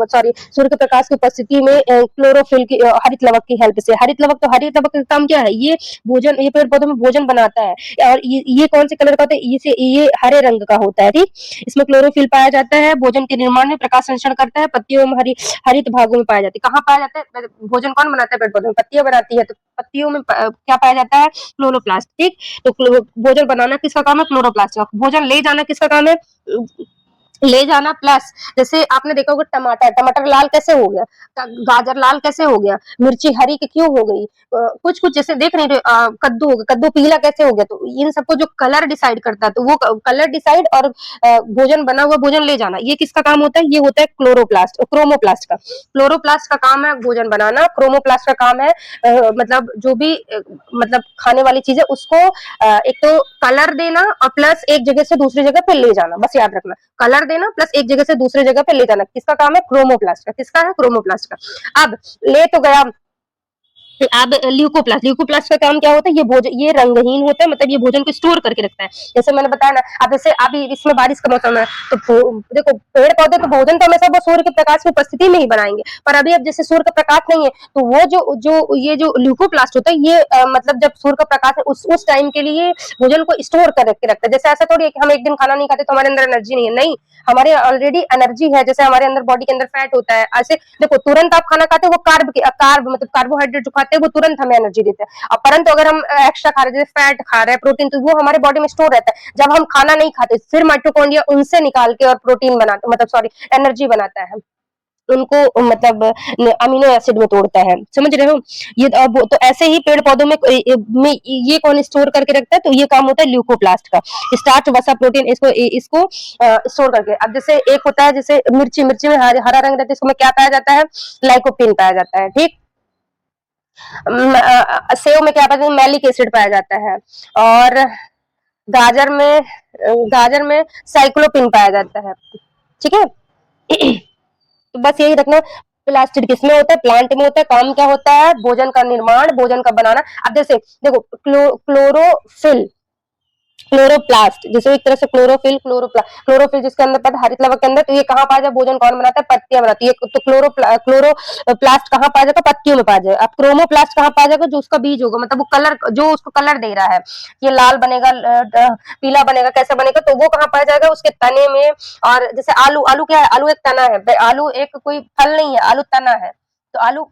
Speaker 1: सॉरी, सूर्य के प्रकाश की उपस्थिति में क्लोरोफिल की, हरित लवक की हेल्प से। हरित लवक का काम क्या है? ये पेड़ पौधों में भोजन बनाता है। और ये कौन से कलर का होता है? ये हरे रंग का होता है। ठीक, इसमें क्लोरोफिल पाया जाता है, भोजन के निर्माण में प्रकाश संश्लेषण करता है, पत्तियों में हरित भागों में पाया जाता है। कहाँ पाया जाता है? भोजन कौन बनाता है? पेड़ पौधों में पत्तियां बनाती है। तो पत्तियों में क्या पाया जाता है? क्लोरोप्लास्ट। ठीक, तो भोजन बनाना किसका काम है? क्लोरोप्लास्ट का। भोजन ले जाना किसका काम है? ले जाना प्लस, जैसे आपने देखा होगा टमाटर, टमाटर लाल कैसे हो गया, गाजर लाल कैसे हो गया, मिर्ची हरी क्यों हो गई, कुछ कुछ जैसे देख नहीं रहे, कद्दू हो गया, कद्दू पीला कैसे हो गया, तो इन सबको जो कलर डिसाइड करता है, तो वो कलर डिसाइड और भोजन बना हुआ भोजन ले जाना, ये किसका काम होता है? ये होता है क्लोरोप्लास्ट, क्रोमोप्लास्ट का। क्लोरोप्लास्ट का काम है भोजन बनाना, क्रोमोप्लास्ट का काम है मतलब जो भी मतलब खाने वाली चीज है उसको एक तो कलर देना और प्लस एक जगह से दूसरी जगह पे ले जाना, बस याद रखना, कलर देना प्लस एक जगह से दूसरी जगह पे ले जाना, किसका काम है? क्रोमोप्लास्ट का। किसका है? क्रोमोप्लास्ट का। अब ले तो गया, अब ल्यूकोप्लास्ट, ल्यूकोप्लास्ट का काम क्या होता है? ये भोजन, ये रंगहीन होता है, मतलब ये भोजन को स्टोर करके रखता है। जैसे मैंने बताया ना, अब जैसे अभी इसमें बारिश का मौसम है, तो देखो पेड़ पौधे तो भोजन तो हमेशा वो सूर्य के प्रकाश की उपस्थिति में ही बनाएंगे, पर अभी अब जैसे सूर्य का प्रकाश नहीं है, तो वो जो जो ये जो ल्यूकोप्लास्ट होता है, ये मतलब जब सूर्य का प्रकाश है उस टाइम के लिए भोजन को स्टोर करके रखता है। जैसे ऐसा थोड़ी है कि हम एक दिन खाना नहीं खाते तो हमारे अंदर एनर्जी नहीं है, नहीं, हमारे ऑलरेडी एनर्जी है, जैसे हमारे अंदर बॉडी के अंदर फैट होता है, ऐसे देखो तुरंत आप खाना खाते हो, वो कार्ब मतलब कार्बोहाइड्रेट जो खाते हैं वो तुरंत हमें एनर्जी देते हैं, और परंतु अगर हम एक्स्ट्रा खा रहे हैं, जैसे फैट खा रहे हैं, प्रोटीन, तो वो हमारे बॉडी में स्टोर रहता है। जब हम खाना नहीं खाते फिर माइटोकॉन्ड्रिया उनसे निकाल के और प्रोटीन बनाता, मतलब सॉरी एनर्जी बनाता है, उनको मतलब अमीनो एसिड में तोड़ता है, समझ रहे हो? ये अब तो ऐसे ही पेड़ पौधों में ये कौन स्टोर करके रखता है? तो ये काम होता है ल्यूकोप्लास्ट का, स्टार्च वसा प्रोटीन इसको इसको स्टोर करके। अब जैसे एक होता है जैसे मिर्ची, मिर्ची में हरा रंग रहता है, इसमें क्या पाया जाता है? लाइकोपिन पाया जाता है। ठीक, सेव में क्या पाया जाता है? मैलिक एसिड पाया जाता है, और गाजर में गाजर में साइक्लोपिन पाया जाता है। ठीक है। तो बस यही रखना, प्लास्टिड किसमें होता है? प्लांट में होता है। काम क्या होता है? भोजन का निर्माण, भोजन का बनाना। अब जैसे देखो क्लोरोफिल, क्लोरोप्लास्ट, जैसे एक तरह से क्लोरोफिल, क्लोरोफिल जिसके अंदर पता हरित लवक के अंदर, तो ये कहाँ पाया जाए? भोजन कौन बनाता है? पत्तियां बनाती है। तो क्लोरोप्लास्ट कहाँ पाया जाएगा? पत्तियों में पाया जाएगा। अब क्रोमोप्लास्ट कहाँ पाया जाएगा? जो उसका बीज होगा, मतलब वो कलर, जो उसको कलर दे रहा है, ये लाल बनेगा, पीला बनेगा, कैसे बनेगा, तो वो कहाँ पाया जाएगा? उसके तने में। और जैसे आलू, आलू क्या है? आलू एक तना है, आलू एक कोई फल नहीं है, आलू तना है, तो आलू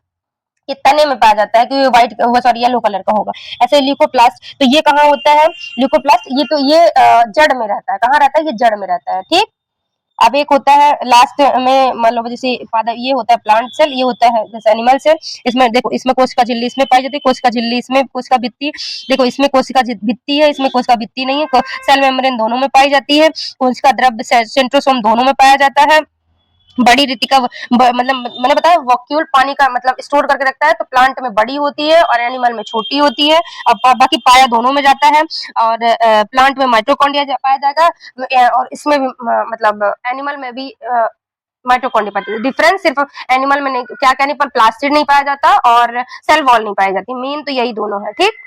Speaker 1: ये तने में पाया जाता है कि व्हाइट, सॉरी येलो कलर का होगा। ऐसे ल्यूकोप्लास्ट, तो ये कहाँ होता है? ल्यूकोप्लास्ट ये तो ये जड़ में रहता है। कहाँ रहता है? ये जड़ में रहता है। ठीक, अब एक होता है लास्ट में, मान लो जैसे पादा, ये होता है प्लांट सेल, ये होता है जैसे एनिमल सेल। इसमें देखो, इसमें कोशिका झिल्ली इसमें पाई जाती है, कोशिका झिल्ली इसमें, कोशिका भित्ति, देखो इसमें कोशिका भित्ति है, इसमें कोशिका भित्ति नहीं है, सेल मेम्ब्रेन दोनों में पाई जाती है, कोशिका द्रव्य सेंट्रोसोम दोनों में पाया जाता है। बड़ी रीति का मतलब मैंने बताया वॉक्यूल पानी का मतलब स्टोर करके रखता है, तो प्लांट में बड़ी होती है और एनिमल में छोटी होती है। अब बाकी पाया दोनों में जाता है, और प्लांट में माइटोकॉन्ड्रिया पाया जाएगा, और इसमें भी मतलब एनिमल में भी माइटोकॉन्ड्रिया पाया जाता है। डिफरेंस सिर्फ एनिमल में नहीं, क्या कहने पर प्लास्टिड नहीं पाया जाता और सेल वॉल नहीं पाई जाती, मेन तो यही दोनों है। ठीक,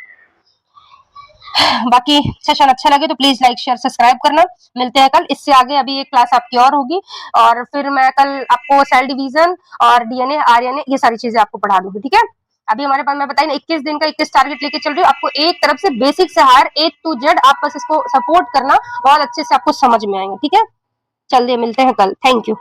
Speaker 1: बाकी सेशन अच्छा लगे तो प्लीज लाइक शेयर सब्सक्राइब करना। मिलते हैं कल, इससे आगे अभी एक क्लास आपकी और होगी, और फिर मैं कल आपको सेल डिवीजन और डीएनए आरएनए ये सारी चीजें आपको पढ़ा दूंगी। ठीक है, अभी हमारे पास मैं बताई ना 21 दिन का 21 टारगेट लेके चल रही हूँ, आपको एक तरफ से बेसिक से हायर A to Z, आप बस इसको सपोर्ट करना, बहुत अच्छे से आपको समझ में आएंगे। ठीक है, चलिए मिलते हैं कल, थैंक यू।